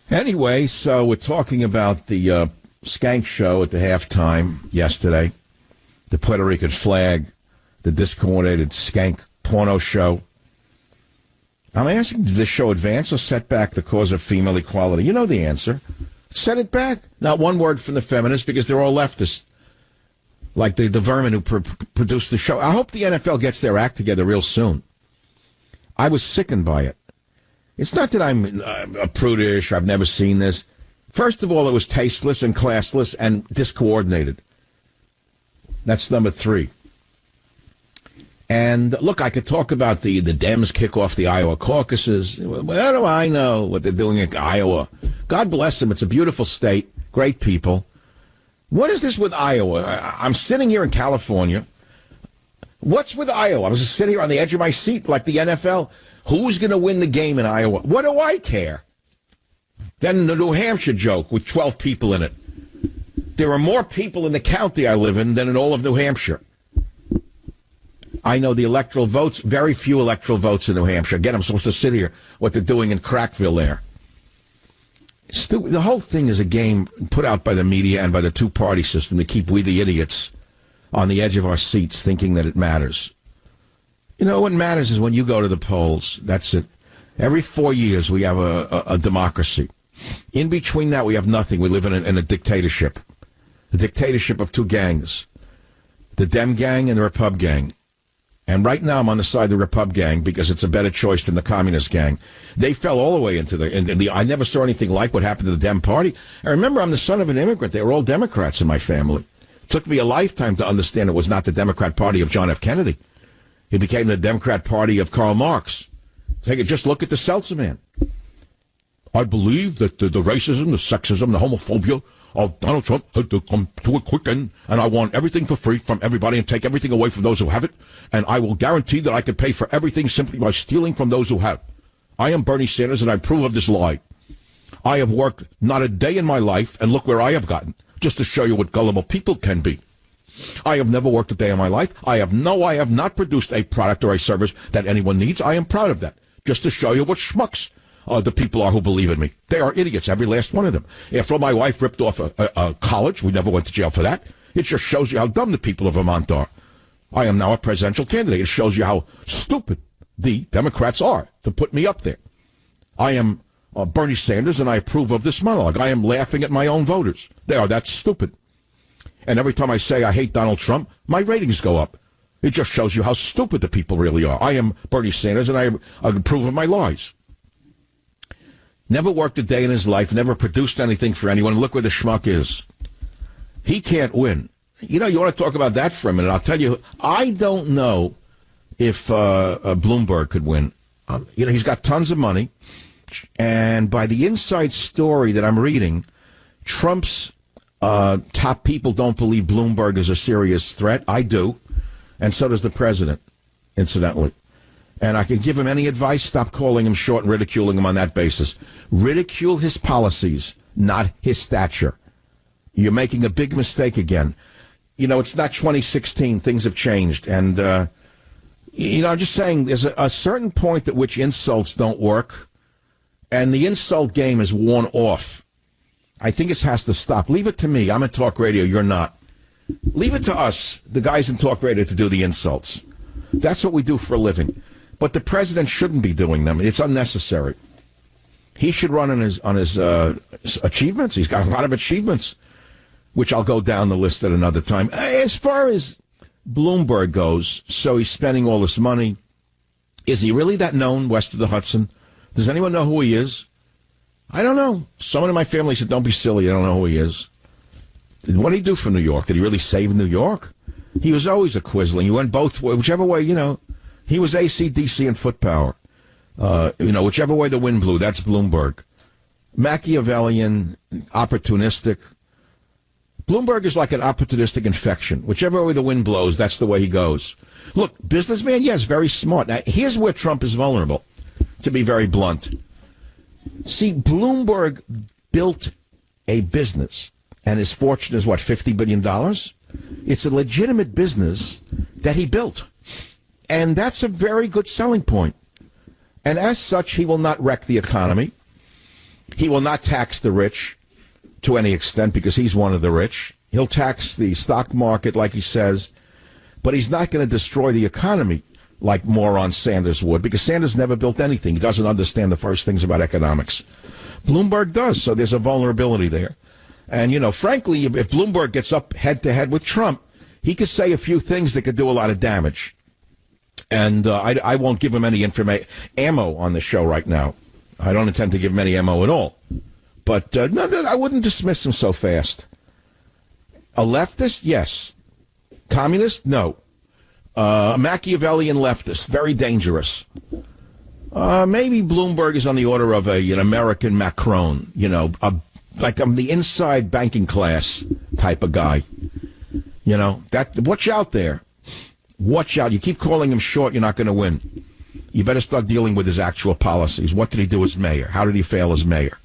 Anyway, so we're talking about the Skank show at the halftime yesterday, the Puerto Rican flag, the discoordinated Skank porno show. I'm asking, did this show advance or set back the cause of female equality? You know the answer. Set it back. Not one word from the feminists because they're all leftists, like the vermin who produced the show. I hope the NFL gets their act together real soon. I was sickened by it. It's not that I'm a prudish, I've never seen this. First of all, it was tasteless and classless and discoordinated. That's number 3. And look, I could talk about the Dems kick off the Iowa caucuses. What do I know what they're doing in Iowa? God bless them. It's a beautiful state. Great people. What is this with Iowa? I'm sitting here in California. What's with Iowa? I was just sitting here on the edge of my seat like the NFL. Who's going to win the game in Iowa? What do I care? Then the New Hampshire joke with 12 people in it. There are more people in the county I live in than in all of New Hampshire. I know the electoral votes, very few electoral votes in New Hampshire. Again, I'm supposed to sit here, what they're doing in Crackville there. The whole thing is a game put out by the media and by the two-party system to keep we the idiots on the edge of our seats thinking that it matters. You know, what matters is when you go to the polls. That's it. Every 4 years we have a democracy. In between that, we have nothing. We live in a dictatorship. A dictatorship of two gangs. The Dem gang and the Repub gang. And right now I'm on the side of the Repub gang because it's a better choice than the Communist gang. They fell all the way into the I never saw anything like what happened to the Dem party. I remember I'm the son of an immigrant. They were all Democrats in my family. It took me a lifetime to understand it was not the Democrat Party of John F. Kennedy. It became the Democrat Party of Karl Marx. Just look at the Seltzer man. I believe that the racism, the sexism, the homophobia of Donald Trump had to come to a quick end, and I want everything for free from everybody and take everything away from those who have it, and I will guarantee that I can pay for everything simply by stealing from those who have. I am Bernie Sanders, and I approve of this lie. I have worked not a day in my life, and look where I have gotten, just to show you what gullible people can be. I have never worked a day in my life. I have not produced a product or a service that anyone needs. I am proud of that, just to show you what schmucks the people are who believe in me. They are idiots, every last one of them. After all, my wife ripped off a college. We never went to jail for that. It just shows you how dumb the people of Vermont are. I am now a presidential candidate. It shows you how stupid the Democrats are to put me up there. I am Bernie Sanders, and I approve of this monologue. I am laughing at my own voters. They are that stupid. And every time I say I hate Donald Trump, my ratings go up. It just shows you how stupid the people really are. I am Bernie Sanders, and I approve of my lies. Never worked a day in his life, never produced anything for anyone. Look where the schmuck is. He can't win. You know, you want to talk about that for a minute. I'll tell you, I don't know if Bloomberg could win. He's got tons of money. And by the inside story that I'm reading, Trump's top people don't believe Bloomberg is a serious threat. I do. And so does the president, incidentally. And I can give him any advice. Stop calling him short and ridiculing him on that basis. Ridicule his policies, not his stature. You're making a big mistake again. You know, it's not 2016. Things have changed. And, I'm just saying there's a certain point at which insults don't work. And the insult game is worn off. I think it has to stop. Leave it to me. I'm in talk radio. You're not. Leave it to us, the guys in talk radio, to do the insults. That's what we do for a living. But the president shouldn't be doing them. It's unnecessary. He should run on his achievements. He's got a lot of achievements, which I'll go down the list at another time. As far as Bloomberg goes, so he's spending all this money. Is he really that known west of the Hudson? Does anyone know who he is? I don't know. Someone in my family said, don't be silly, I don't know who he is. What did he do for New York? Did he really save New York? He was always a quisling. He went both ways, whichever way, he was AC/DC and foot power. Whichever way the wind blew, that's Bloomberg. Machiavellian, opportunistic. Bloomberg is like an opportunistic infection. Whichever way the wind blows, that's the way he goes. Look, businessman, yes, very smart. Now, here's where Trump is vulnerable, to be very blunt. See, Bloomberg built a business, and his fortune is, $50 billion? It's a legitimate business that he built. And that's a very good selling point. And as such, he will not wreck the economy. He will not tax the rich to any extent because he's one of the rich. He'll tax the stock market, like he says, but he's not going to destroy the economy like moron Sanders would, because Sanders never built anything. He doesn't understand the first things about economics. Bloomberg does, so there's a vulnerability there. And, frankly, if Bloomberg gets up head-to-head with Trump, he could say a few things that could do a lot of damage. And I won't give him any ammo on the show right now. I don't intend to give him any ammo at all. But no, I wouldn't dismiss him so fast. A leftist? Yes. Communist? No. A Machiavellian leftist, very dangerous. Maybe Bloomberg is on the order of an American Macron, like I'm the inside banking class type of guy. Watch out there. Watch out. You keep calling him short, you're not going to win. You better start dealing with his actual policies. What did he do as mayor? How did he fail as mayor?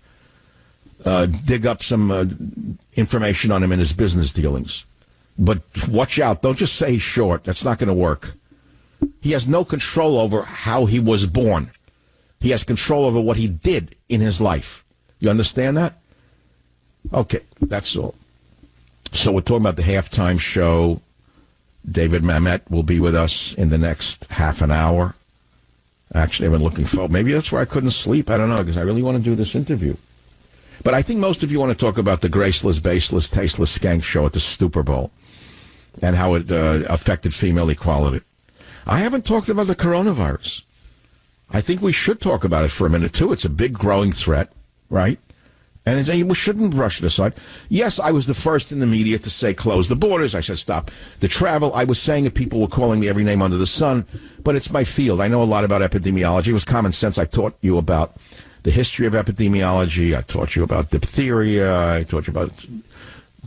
Dig up some information on him in his business dealings. But watch out. Don't just say he's short. That's not going to work. He has no control over how he was born. He has control over what he did in his life. You understand that? Okay, that's all. So we're talking about the halftime show. David Mamet will be with us in the next half an hour. Actually, I've been looking forward. Maybe that's why I couldn't sleep. I don't know, because I really want to do this interview. But I think most of you want to talk about the graceless, baseless, tasteless skank show at the Super Bowl and how it affected female equality. I haven't talked about the coronavirus. I think we should talk about it for a minute, too. It's a big growing threat, right? And we shouldn't brush it aside. Yes, I was the first in the media to say close the borders. I said stop the travel. I was saying that people were calling me every name under the sun, but it's my field. I know a lot about epidemiology. It was common sense. I taught you about the history of epidemiology. I taught you about diphtheria. I taught you about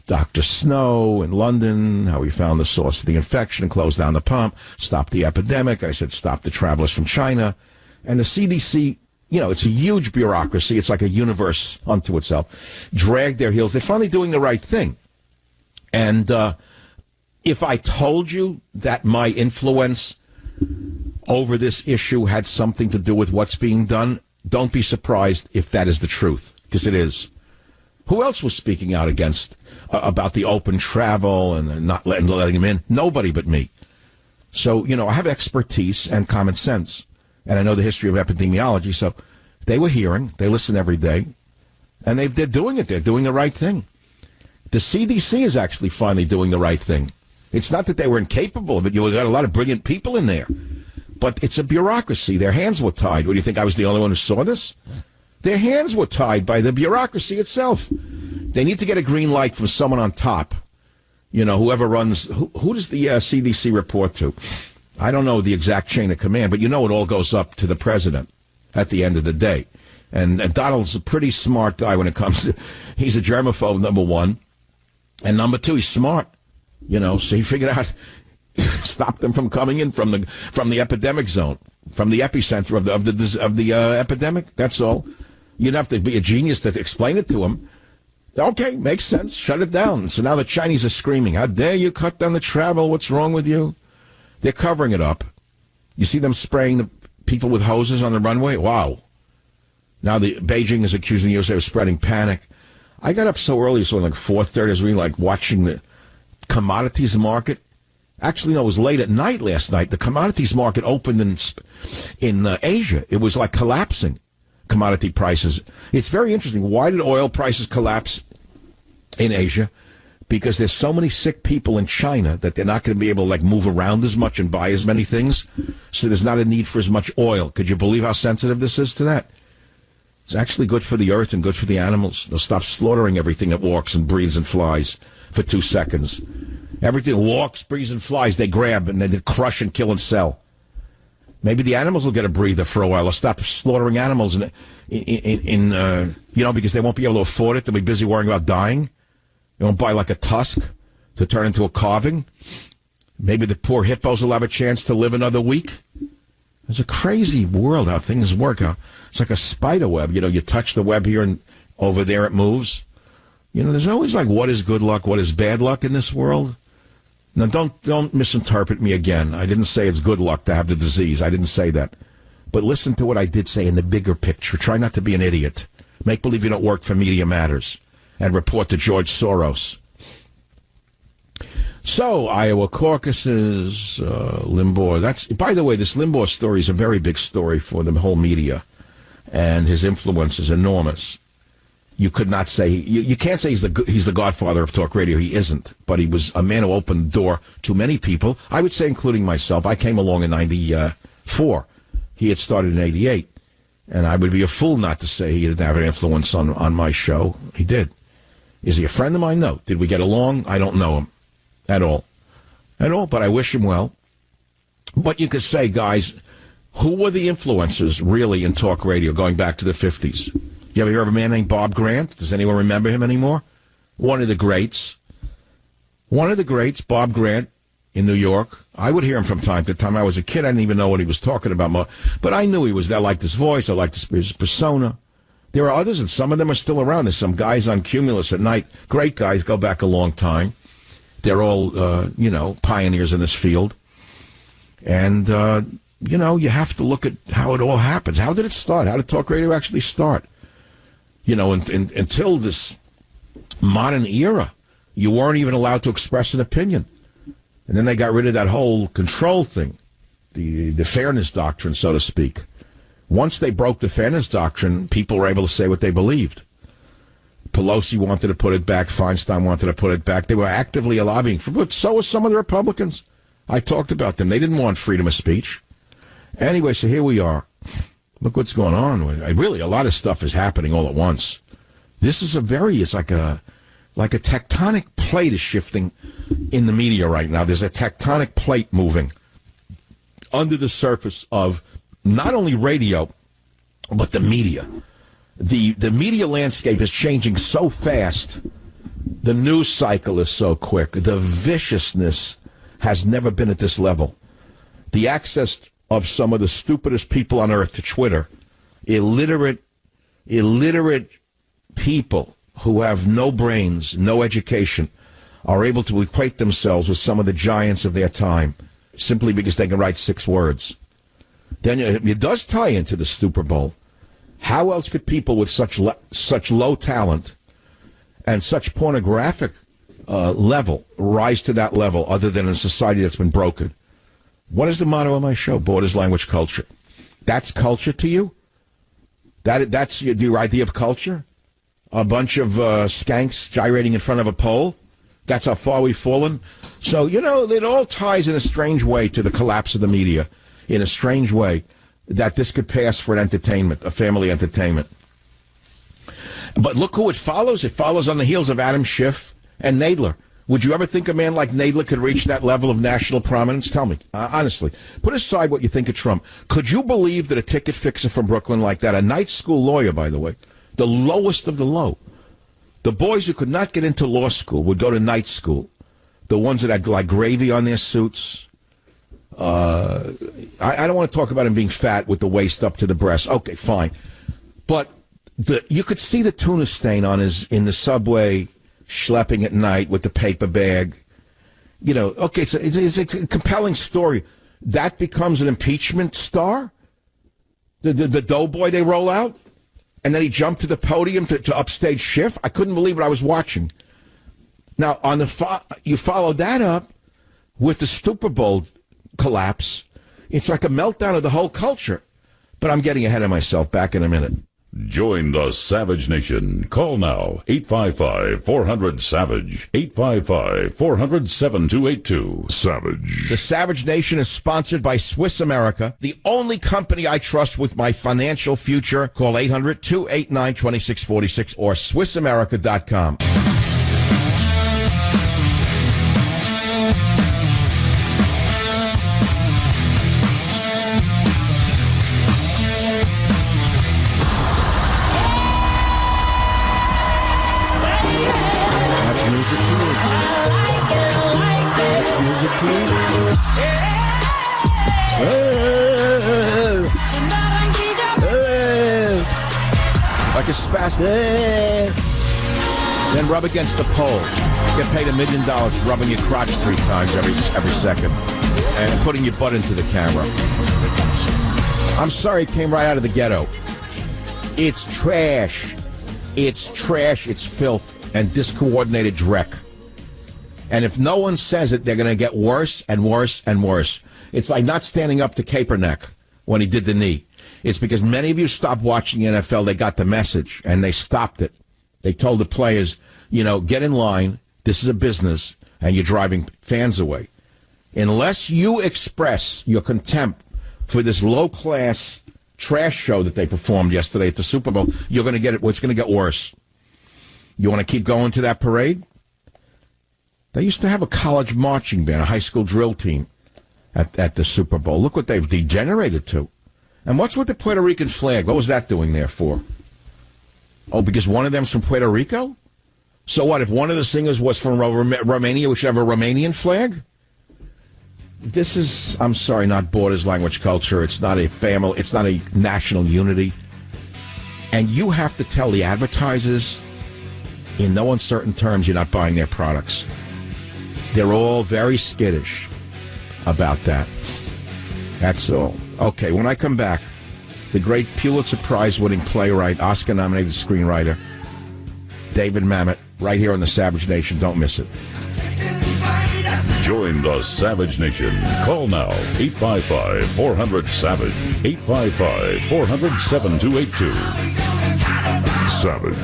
Dr. Snow in London, how he found the source of the infection and closed down the pump, stopped the epidemic. I said stop the travelers from China. And the CDC, it's a huge bureaucracy. It's like a universe unto itself. Dragged their heels. They're finally doing the right thing. And if I told you that my influence over this issue had something to do with what's being done, don't be surprised if that is the truth, because it is. Who else was speaking out against about the open travel and not letting them in? Nobody but me. So, I have expertise and common sense, and I know the history of epidemiology. So they were hearing, they listen every day, and they're doing it. They're doing the right thing. The CDC is actually finally doing the right thing. It's not that they were incapable of it. You got a lot of brilliant people in there, but it's a bureaucracy. Their hands were tied. What, do you think I was the only one who saw this? Their hands were tied by the bureaucracy itself. They need to get a green light from someone on top. Whoever runs, who does the CDC report to? I don't know the exact chain of command, but it all goes up to the president at the end of the day. And Donald's a pretty smart guy when it comes to, he's a germaphobe, number one. And number two, he's smart. So he figured out, stop them from coming in from the epidemic zone, from the epicenter of the epidemic. That's all. You'd have to be a genius to explain it to him. Okay, makes sense. Shut it down. So now the Chinese are screaming, how dare you cut down the travel? What's wrong with you? They're covering it up. You see them spraying the people with hoses on the runway? Wow. Now Beijing is accusing the USA of spreading panic. I got up so early, so like 4:30, I was really watching the commodities market. Actually, no, it was late at night last night. The commodities market opened in Asia. It was collapsing. Commodity prices. It's very interesting. Why did oil prices collapse in Asia? Because there's so many sick people in China that they're not going to be able to move around as much and buy as many things. So there's not a need for as much oil. Could you believe how sensitive this is to that? It's actually good for the earth and good for the animals. They'll stop slaughtering everything that walks and breathes and flies for 2 seconds. Everything walks, breathes, and flies, they grab and they crush and kill and sell. Maybe the animals will get a breather for a while. They'll stop slaughtering animals because they won't be able to afford it. They'll be busy worrying about dying. They won't buy a tusk to turn into a carving. Maybe the poor hippos will have a chance to live another week. It's a crazy world how things work. It's like a spider web. You touch the web here and over there it moves. There's always what is good luck, what is bad luck in this world. Now, don't misinterpret me again. I didn't say it's good luck to have the disease. I didn't say that. But listen to what I did say in the bigger picture. Try not to be an idiot. Make believe you don't work for Media Matters and report to George Soros. So, Iowa caucuses, Limbaugh. By the way, this Limbaugh story is a very big story for the whole media, and his influence is enormous. You could not say, you can't say he's the godfather of talk radio. He isn't. But he was a man who opened the door to many people. I would say, including myself. I came along in 94. He had started in 88. And I would be a fool not to say he didn't have an influence on my show. He did. Is he a friend of mine? No. Did we get along? I don't know him at all. But I wish him well. But you could say, guys, who were the influencers really in talk radio going back to the 50s? You ever hear of a man named Bob Grant? Does anyone remember him anymore? One of the greats, Bob Grant in New York. I would hear him from time to time. I was a kid. I didn't even know what he was talking about. But I knew he was there. I liked his voice. I liked his persona. There are others, and some of them are still around. There's some guys on Cumulus at night. Great guys, go back a long time. They're all, pioneers in this field. And, you have to look at how it all happens. How did it start? How did talk radio actually start? Until this modern era, you weren't even allowed to express an opinion. And then they got rid of that whole control thing, the fairness doctrine, so to speak. Once they broke the fairness doctrine, people were able to say what they believed. Pelosi wanted to put it back. Feinstein wanted to put it back. They were actively lobbying for it, but so were some of the Republicans. I talked about them. They didn't want freedom of speech. Anyway, so here we are. Look what's going on. Really, a lot of stuff is happening all at once. This is it's like a tectonic plate is shifting in the media right now. There's a tectonic plate moving under the surface of not only radio, but the media. The media landscape is changing so fast. The news cycle is so quick. The viciousness has never been at this level. The access of some of the stupidest people on earth to Twitter, illiterate people who have no brains, no education, are able to equate themselves with some of the giants of their time simply because they can write 6 words. Then it does tie into the Super Bowl. How else could people with such low talent and such pornographic level rise to that level other than a society that's been broken? What is the motto of my show? Borders, language, culture. That's culture to you? That's your idea of culture? A bunch of skanks gyrating in front of a pole? That's how far we've fallen? So, it all ties in a strange way to the collapse of the media, in a strange way, that this could pass for an entertainment, a family entertainment. But look who it follows. It follows on the heels of Adam Schiff and Nadler. Would you ever think a man like Nadler could reach that level of national prominence? Tell me, honestly. Put aside what you think of Trump. Could you believe that a ticket fixer from Brooklyn like that, a night school lawyer, by the way, the lowest of the low, the boys who could not get into law school would go to night school, the ones that had like gravy on their suits? I don't want to talk about him being fat with the waist up to the breast. Okay, fine. But you could see the tuna stain on in the subway, schlepping at night with the paper bag. Okay, it's a compelling story. That becomes an impeachment star? The doughboy they roll out? And then he jumped to the podium to upstage Schiff? I couldn't believe what I was watching. Now, you followed that up with the Super Bowl collapse. It's like a meltdown of the whole culture. But I'm getting ahead of myself. Back in a minute. Join the Savage Nation. Call now, 855-400-SAVAGE, 855-400-7282. Savage. The Savage Nation is sponsored by Swiss America, the only company I trust with my financial future. Call 800-289-2646 or SwissAmerica.com. Like a spastic. Then rub against the pole. Get paid $1 million for rubbing your crotch 3 times every second and putting your butt into the camera. I'm sorry it came right out of the ghetto. It's trash. It's trash. It's filth and discoordinated dreck. And if no one says it, they're going to get worse and worse and worse. It's like not standing up to Kaepernick when he did the knee. It's because many of you stopped watching the NFL. They got the message, and they stopped it. They told the players, get in line. This is a business, and you're driving fans away. Unless you express your contempt for this low-class trash show that they performed yesterday at the Super Bowl, you're going to get it. It's going to get worse. You want to keep going to that parade? They used to have a college marching band, a high school drill team at the Super Bowl. Look what they've degenerated to. And what's with the Puerto Rican flag? What was that doing there for? Oh, because one of them's from Puerto Rico? So what, if one of the singers was from Romania, we should have a Romanian flag? This is, I'm sorry, not borders, language, culture. It's not a family. It's not a national unity. And you have to tell the advertisers in no uncertain terms you're not buying their products. They're all very skittish about that. That's all. Okay, when I come back, the great Pulitzer Prize-winning playwright, Oscar-nominated screenwriter, David Mamet, right here on the Savage Nation. Don't miss it. Join the Savage Nation. Call now, 855-400-SAVAGE, 855-400-7282. Savage.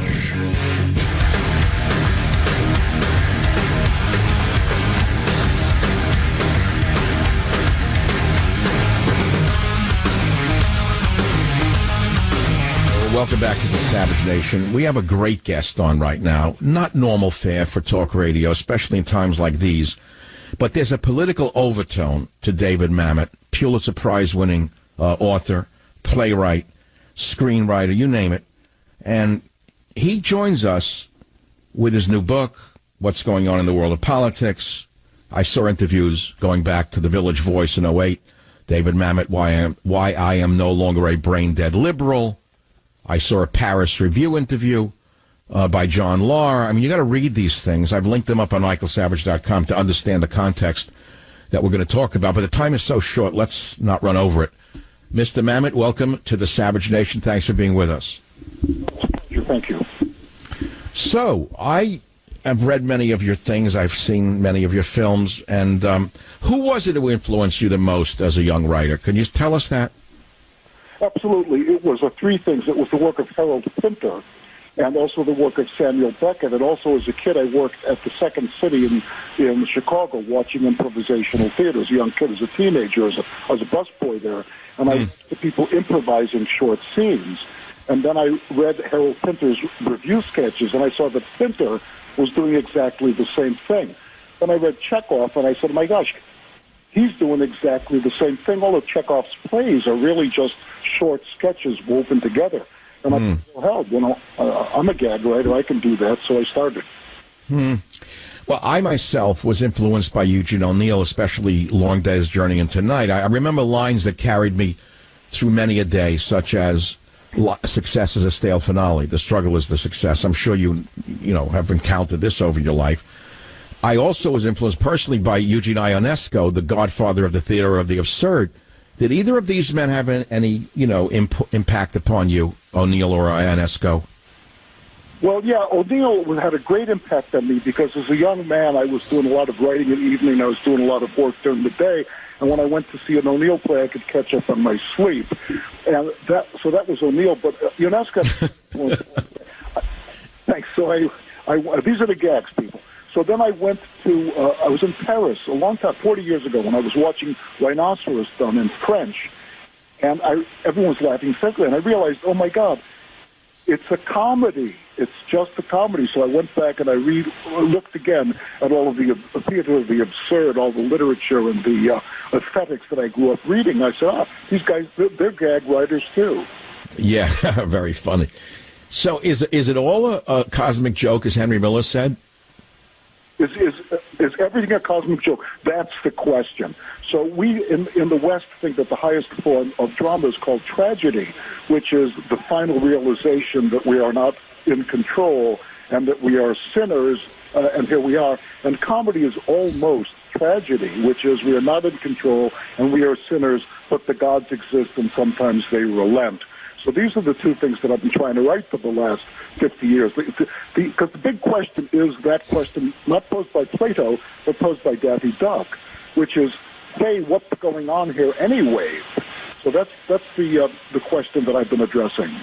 Welcome back to the Savage Nation. We have a great guest on right now. Not normal fare for talk radio, especially in times like these. But there's a political overtone to David Mamet, Pulitzer Prize-winning author, playwright, screenwriter, you name it. And he joins us with his new book, What's Going On in the World of Politics. I saw interviews going back to the Village Voice in 2008. David Mamet, Why I Am No Longer a Brain-Dead Liberal. I saw a Paris Review interview by John Lahr. I mean, you got to read these things. I've linked them up on michaelsavage.com to understand the context that we're going to talk about. But the time is so short, let's not run over it. Mr. Mamet, welcome to the Savage Nation. Thanks for being with us. Thank you. So, I have read many of your things. I've seen many of your films. And who was it who influenced you the most as a young writer? Can you tell us that? Absolutely. It was three things. It was the work of Harold Pinter and also the work of Samuel Beckett. And also, as a kid, I worked at the Second City in Chicago watching improvisational theater as a young kid, as a teenager, as a busboy there. And I watched the people improvising short scenes. And then I read Harold Pinter's review sketches, and I saw that Pinter was doing exactly the same thing. Then I read Chekhov, and I said, my gosh, he's doing exactly the same thing. All of Chekhov's plays are really just short sketches woven together. And I thought, well, hell, I'm a gag writer. I can do that, so I started. Well, I myself was influenced by Eugene O'Neill, especially Long Day's Journey into Night. I remember lines that carried me through many a day, such as success is a stale finale. The struggle is the success. I'm sure you have encountered this over your life. I also was influenced personally by Eugene Ionesco, the godfather of the theater of the absurd. Did either of these men have any impact upon you, O'Neill or Ionesco? Well, yeah, O'Neill had a great impact on me because as a young man, I was doing a lot of writing in the evening. I was doing a lot of work during the day. And when I went to see an O'Neill play, I could catch up on my sleep. And that was O'Neill. But Ionesco, thanks. So these are the gags, people. So then I went to, I was in Paris a long time, 40 years ago, when I was watching Rhinoceros done in French. And everyone was laughing hysterically. And I realized, oh, my God, it's a comedy. It's just a comedy. So I went back and I looked again at all of the theater of the absurd, all the literature and the aesthetics that I grew up reading. I said, these guys, they're gag writers too. Yeah, very funny. So is it all a cosmic joke, as Henry Miller said? Is everything a cosmic joke? That's the question. So we in the West think that the highest form of drama is called tragedy, which is the final realization that we are not in control and that we are sinners, and here we are. And comedy is almost tragedy, which is we are not in control and we are sinners, but the gods exist and sometimes they relent. So these are the two things that I've been trying to write for the last 50 years. Because the big question is that question not posed by Plato, but posed by Daffy Duck, which is, hey, what's going on here anyway? So that's the question that I've been addressing.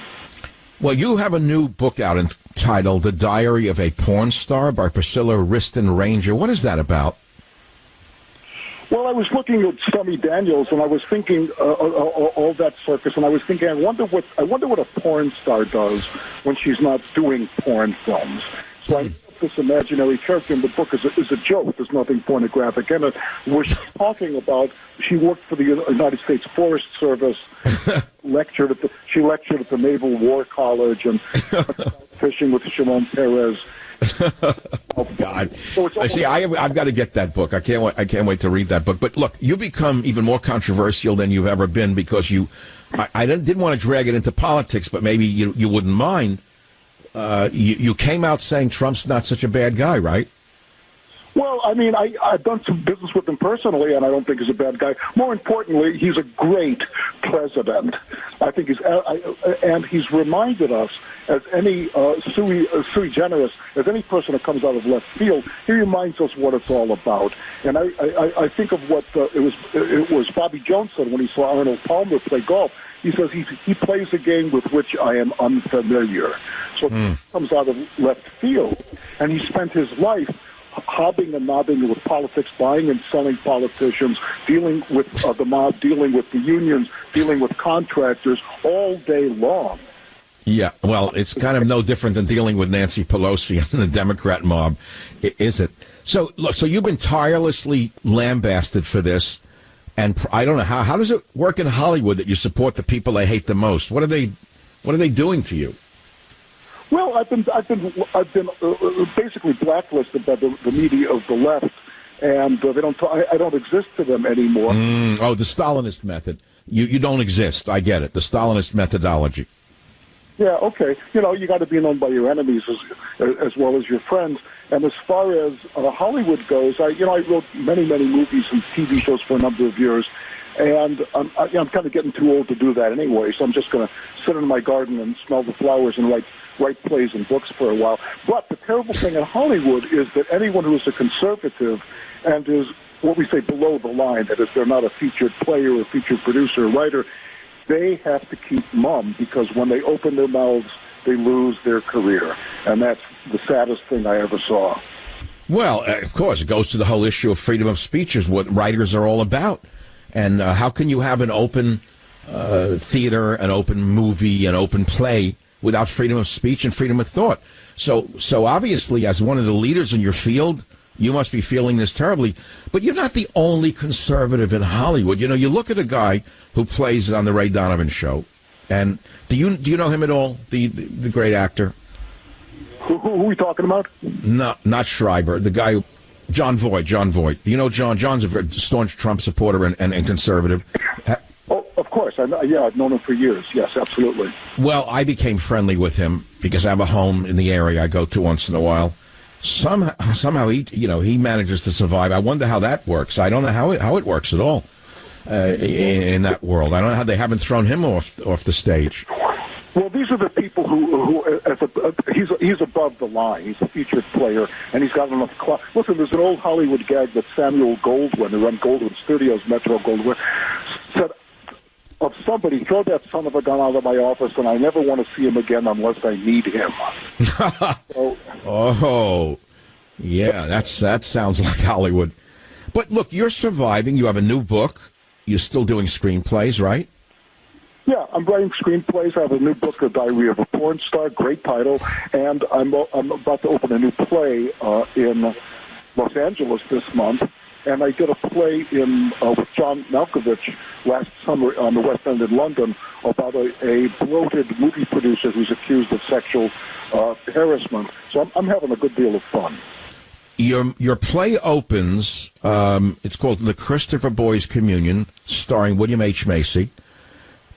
Well, you have a new book out entitled The Diary of a Porn Star by Priscilla Wriston Ranger. What is that about? Well, I was looking at Stormy Daniels, and I was thinking all that circus, and I was thinking, I wonder what a porn star does when she's not doing porn films. So I put this imaginary character in the book is a joke. There's nothing pornographic in it. Where she's talking about she worked for the United States Forest Service, lectured at the Naval War College, and fishing with Shimon Peres. Oh God! I've got to get that book. I can't wait to read that book. But look, you become even more controversial than you've ever been because I didn't want to drag it into politics, but maybe you wouldn't mind. You came out saying Trump's not such a bad guy, right? Well, I mean, I've done some business with him personally, and I don't think he's a bad guy. More importantly, he's a great president. I think and he's reminded us, as any sui generis, as any person that comes out of left field, he reminds us what it's all about. And I think of what it was Bobby Jones said when he saw Arnold Palmer play golf. He says he plays a game with which I am unfamiliar. So he comes out of left field, and he spent his life hobbing and nobbing with politics, buying and selling politicians, dealing with the mob, dealing with the unions, dealing with contractors all day long. Yeah, well, it's kind of no different than dealing with Nancy Pelosi and the Democrat mob, is it? So, look, you've been tirelessly lambasted for this, and I don't know, how does it work in Hollywood that you support the people they hate the most? What are they doing to you? Well, I've been basically blacklisted by the media of the left, and I don't exist to them anymore. The Stalinist method. You don't exist. I get it. The Stalinist methodology. Yeah, okay. You got to be known by your enemies as well as your friends. And as far as Hollywood goes, I wrote many movies and TV shows for a number of years, and I'm kind of getting too old to do that anyway. So I'm just going to sit in my garden and smell the flowers and write write plays and books for a while. But the terrible thing in Hollywood is that anyone who is a conservative and is what we say below the line, that is, they're not a featured player or featured producer or writer, they have to keep mum because when they open their mouths, they lose their career. And that's the saddest thing I ever saw. Well, of course, it goes to the whole issue of freedom of speech is what writers are all about. And how can you have an open theater, an open movie, an open play without freedom of speech and freedom of thought? So obviously, as one of the leaders in your field, you must be feeling this terribly. But you're not the only conservative in Hollywood. You know, you look at a guy who plays on the Ray Donovan show, and do you know him at all? The great actor. Who are we talking about? No, not Schreiber. The guy, John Voight. John Voight. You know John? John's a very staunch Trump supporter and conservative. Oh, of course. I've known him for years. Yes, absolutely. Well, I became friendly with him because I have a home in the area I go to once in a while. Somehow he manages to survive. I wonder how that works. I don't know how it works at all in that world. I don't know how they haven't thrown him off the stage. Well, these are the people who he's above the line. He's a featured player, and he's got enough clout. Listen, there's an old Hollywood gag that Samuel Goldwyn, who ran Goldwyn Studios, Metro Goldwyn, said of somebody, throw that son of a gun out of my office, and I never want to see him again unless I need him. Oh, yeah, that sounds like Hollywood. But look, you're surviving. You have a new book. You're still doing screenplays, right? Yeah, I'm writing screenplays. I have a new book, The Diary of a Porn Star, great title, and I'm about to open a new play in Los Angeles this month. And I did a play with John Malkovich last summer on the West End in London about a bloated movie producer who's accused of sexual harassment. So I'm having a good deal of fun. Your play opens, it's called The Christopher Boys Communion, starring William H. Macy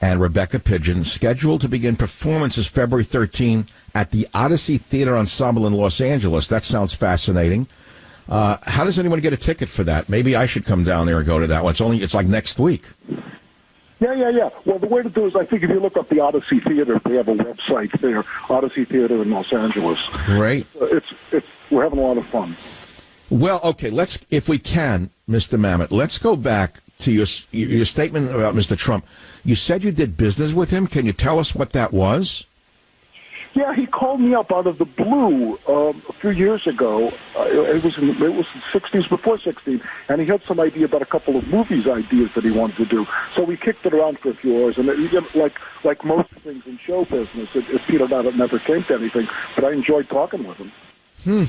and Rebecca Pidgeon, scheduled to begin performances February 13 at the Odyssey Theater Ensemble in Los Angeles. That sounds fascinating. How does anyone get a ticket for that? Maybe I should come down there and go to that one. It's like next week. Yeah. Well, the way to do is, I think if you look up the Odyssey Theater, they have a website there, Odyssey Theater in Los Angeles. Great. We're having a lot of fun. Well, okay, if we can, Mr. Mamet, let's go back to your statement about Mr. Trump. You said you did business with him. Can you tell us what that was? Yeah, he called me up out of the blue a few years ago. It was in the 60s, before 16, and he had some idea about a couple of ideas that he wanted to do. So we kicked it around for a few hours, and like most things in show business, it petered out. It never came to anything, but I enjoyed talking with him.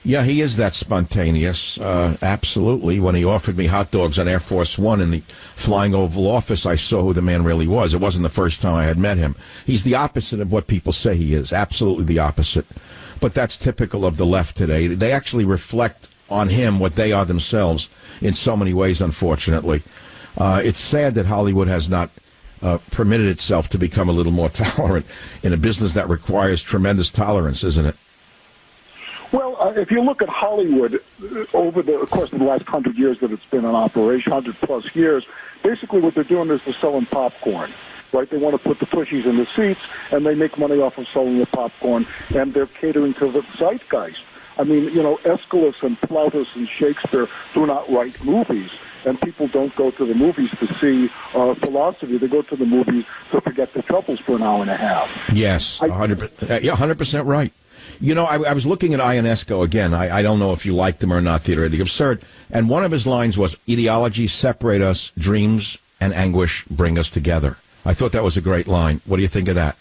Yeah, he is that spontaneous, absolutely. When he offered me hot dogs on Air Force One in the Flying Oval Office, I saw who the man really was. It wasn't the first time I had met him. He's the opposite of what people say he is, absolutely the opposite. But that's typical of the left today. They actually reflect on him what they are themselves in so many ways, unfortunately. It's sad that Hollywood has not permitted itself to become a little more tolerant in a business that requires tremendous tolerance, isn't it? Well, if you look at Hollywood over the course of the last 100 years that it's been in operation, 100-plus years, basically what they're doing is they're selling popcorn, right? They want to put the tushies in the seats, and they make money off of selling the popcorn, and they're catering to the zeitgeist. I mean, Aeschylus and Plautus and Shakespeare do not write movies, and people don't go to the movies to see philosophy. They go to the movies to forget their troubles for an hour and a half. Yes, 100% right. I was looking at Ionesco again. I don't know if you liked him or not, Theater of the Absurd. And one of his lines was, ideologies separate us, dreams and anguish bring us together. I thought that was a great line. What do you think of that?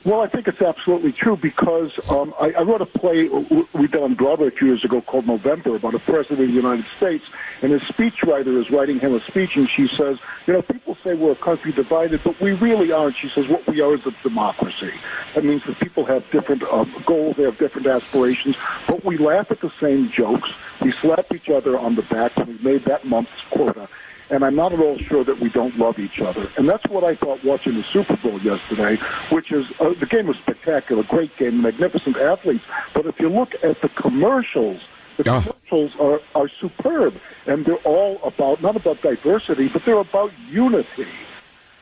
Well, I think it's absolutely true because I wrote a play we did on Broadway a few years ago called November about a president of the United States, and his speechwriter is writing him a speech, and she says, people say we're a country divided, but we really aren't. She says, what we are is a democracy. That means that people have different goals, they have different aspirations, but we laugh at the same jokes. We slap each other on the back when we made that month's quota. And I'm not at all sure that we don't love each other. And that's what I thought watching the Super Bowl yesterday, which is, the game was spectacular, great game, magnificent athletes. But if you look at the commercials, commercials are superb. And they're all about, not about diversity, but they're about unity.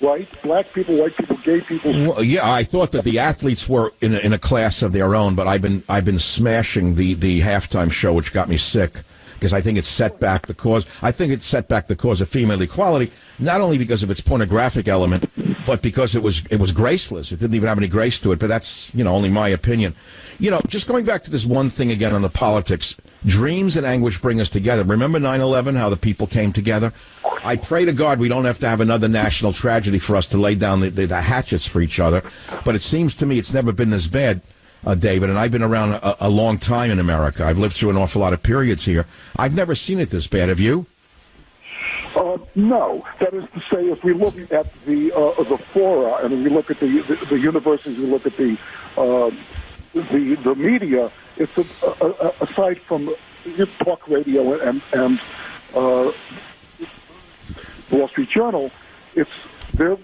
right? Black people, white people, gay people. Well, yeah, I thought that the athletes were in a class of their own, but I've been smashing the halftime show, which got me sick, because I think it's set back the cause. I think it's set back the cause of female equality, not only because of its pornographic element, but because it was graceless. It didn't even have any grace to it. But that's only my opinion. Just going back to this one thing again on the politics. Dreams and anguish bring us together. Remember 9/11, how the people came together? I pray to God we don't have to have another national tragedy for us to lay down the hatchets for each other. But it seems to me it's never been this bad, David, and I've been around a long time in America. I've lived through an awful lot of periods here. I've never seen it this bad. Have you? No. That is to say, if we look at the fora, and we look at the universities, we look at the media, it's aside from talk radio and the Wall Street Journal,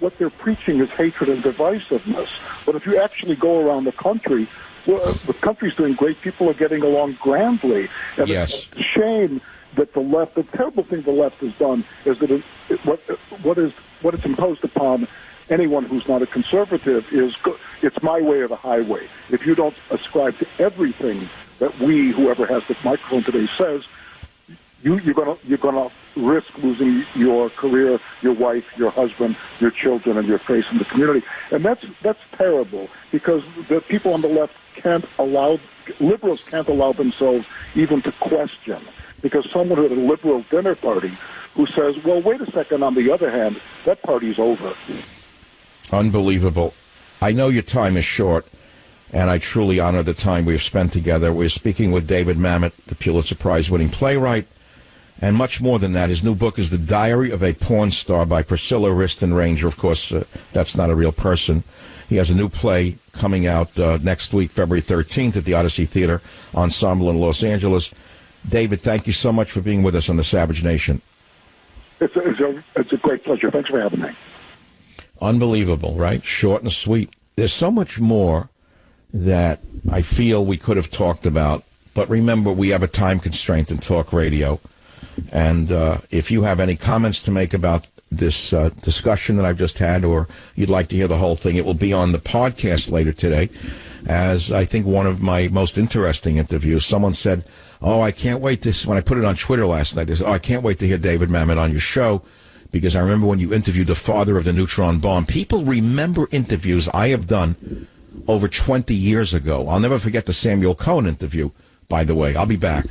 what they're preaching is hatred and divisiveness. But if you actually go around the country, the country's doing great. People are getting along grandly. And yes. It's a shame that the terrible thing the left has done is that what it's imposed upon anyone who's not a conservative is it's my way or the highway. If you don't ascribe to everything that whoever has the microphone today says, you're gonna risk losing your career, your wife, your husband, your children, and your face in the community. And that's terrible, because the people on the left liberals can't allow themselves even to question. Because someone at a liberal dinner party who says, well, wait a second, on the other hand, that party's over. Unbelievable. I know your time is short, and I truly honor the time we've spent together. We're speaking with David Mamet, the Pulitzer Prize-winning playwright, and much more than that. His new book is The Diary of a Porn Star by Priscilla Riston Ranger. Of course, that's not a real person. He has a new play coming out next week, February 13th, at the Odyssey Theater Ensemble in Los Angeles. David, thank you so much for being with us on the Savage Nation. It's a great pleasure. Thanks for having me. Unbelievable, right? Short and sweet. There's so much more that I feel we could have talked about, but remember, we have a time constraint in talk radio. And if you have any comments to make about this discussion that I've just had, or you'd like to hear the whole thing, it will be on the podcast later today. As I think one of my most interesting interviews, someone said, oh, I can't wait to, when I put it on Twitter last night, they said, oh, I can't wait to hear David Mamet on your show, because I remember when you interviewed the father of the neutron bomb. People remember interviews I have done over 20 years ago. I'll never forget the Samuel Cohen interview, by the way. I'll be back.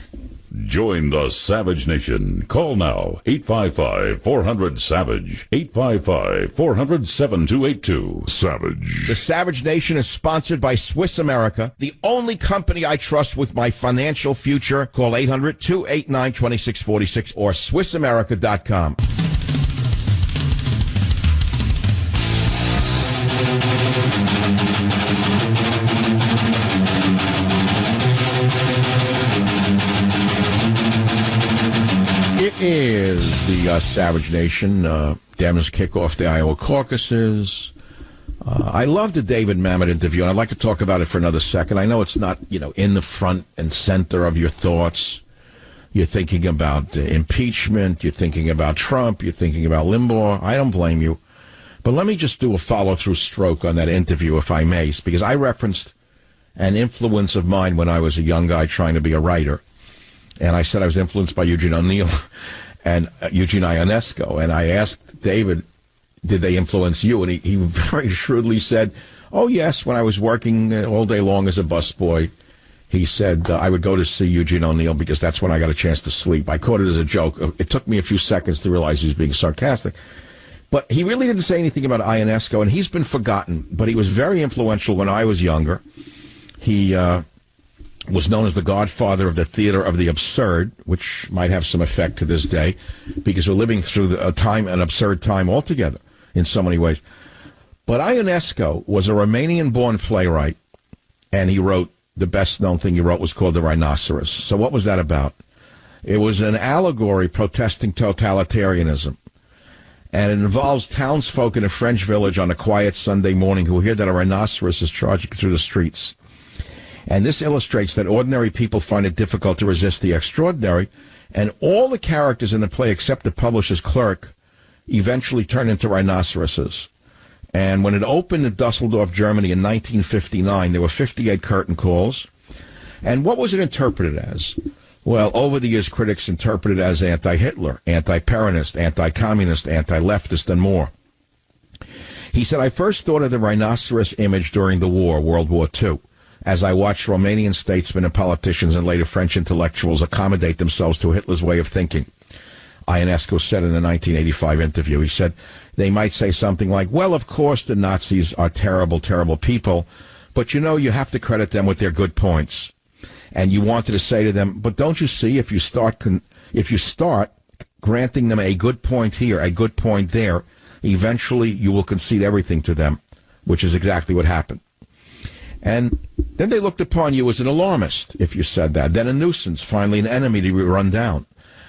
Join the Savage Nation. Call now, 855-400-SAVAGE, 855-400-7282. Savage. The Savage Nation is sponsored by Swiss America, the only company I trust with my financial future. Call 800-289-2646 or SwissAmerica.com. It is the Savage Nation. Dems kick off the Iowa caucuses. I love the David Mamet interview, and I'd like to talk about it for another second. I know it's not, in the front and center of your thoughts. You're thinking about impeachment. You're thinking about Trump. You're thinking about Limbaugh. I don't blame you. But let me just do a follow-through stroke on that interview, if I may, because I referenced an influence of mine when I was a young guy trying to be a writer. And I said I was influenced by Eugene O'Neill and Eugene Ionesco. And I asked David, did they influence you? And he very shrewdly said, oh, yes, when I was working all day long as a busboy, he said I would go to see Eugene O'Neill because that's when I got a chance to sleep. I caught it as a joke. It took me a few seconds to realize he was being sarcastic. But he really didn't say anything about Ionesco, and he's been forgotten. But he was very influential when I was younger. He was known as the godfather of the theater of the absurd, which might have some effect to this day, because we're living through an absurd time altogether in so many ways. But Ionesco was a Romanian-born playwright, and he wrote, the best-known thing he wrote was called The Rhinoceros. So what was that about? It was an allegory protesting totalitarianism, and it involves townsfolk in a French village on a quiet Sunday morning who hear that a rhinoceros is charging through the streets. And this illustrates that ordinary people find it difficult to resist the extraordinary, and all the characters in the play except the publisher's clerk eventually turn into rhinoceroses. And when it opened in Dusseldorf, Germany in 1959, there were 58 curtain calls. And what was it interpreted as? Well, over the years, critics interpreted it as anti-Hitler, anti-Peronist, anti-communist, anti-leftist, and more. He said, I first thought of the rhinoceros image during the war, World War II, as I watched Romanian statesmen and politicians and later French intellectuals accommodate themselves to Hitler's way of thinking. Ionesco said in a 1985 interview, he said, they might say something like, well, of course the Nazis are terrible, terrible people, but you know, you have to credit them with their good points. And you wanted to say to them, but don't you see, if you start granting them a good point here, a good point there, eventually you will concede everything to them, which is exactly what happened. And then they looked upon you as an alarmist if you said that, then a nuisance, finally an enemy to be run down.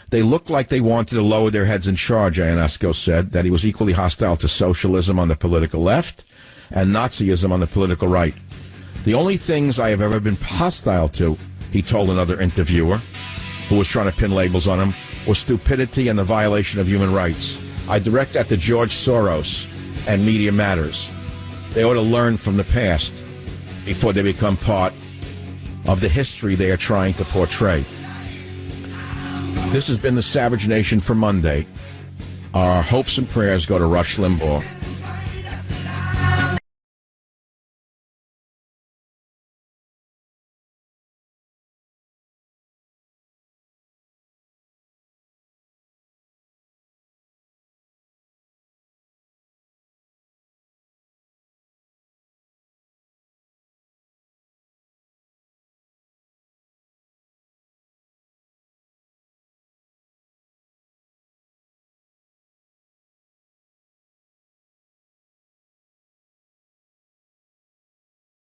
They looked like they wanted to lower their heads in charge, Ionesco said, that he was equally hostile to socialism on the political left and Nazism on the political right. The only things I have ever been hostile to, he told another interviewer who was trying to pin labels on him, was stupidity and the violation of human rights. I direct that to George Soros and Media Matters. They ought to learn from the past before they become part of the history they are trying to portray. This has been the Savage Nation for Monday. Our hopes and prayers go to Rush Limbaugh.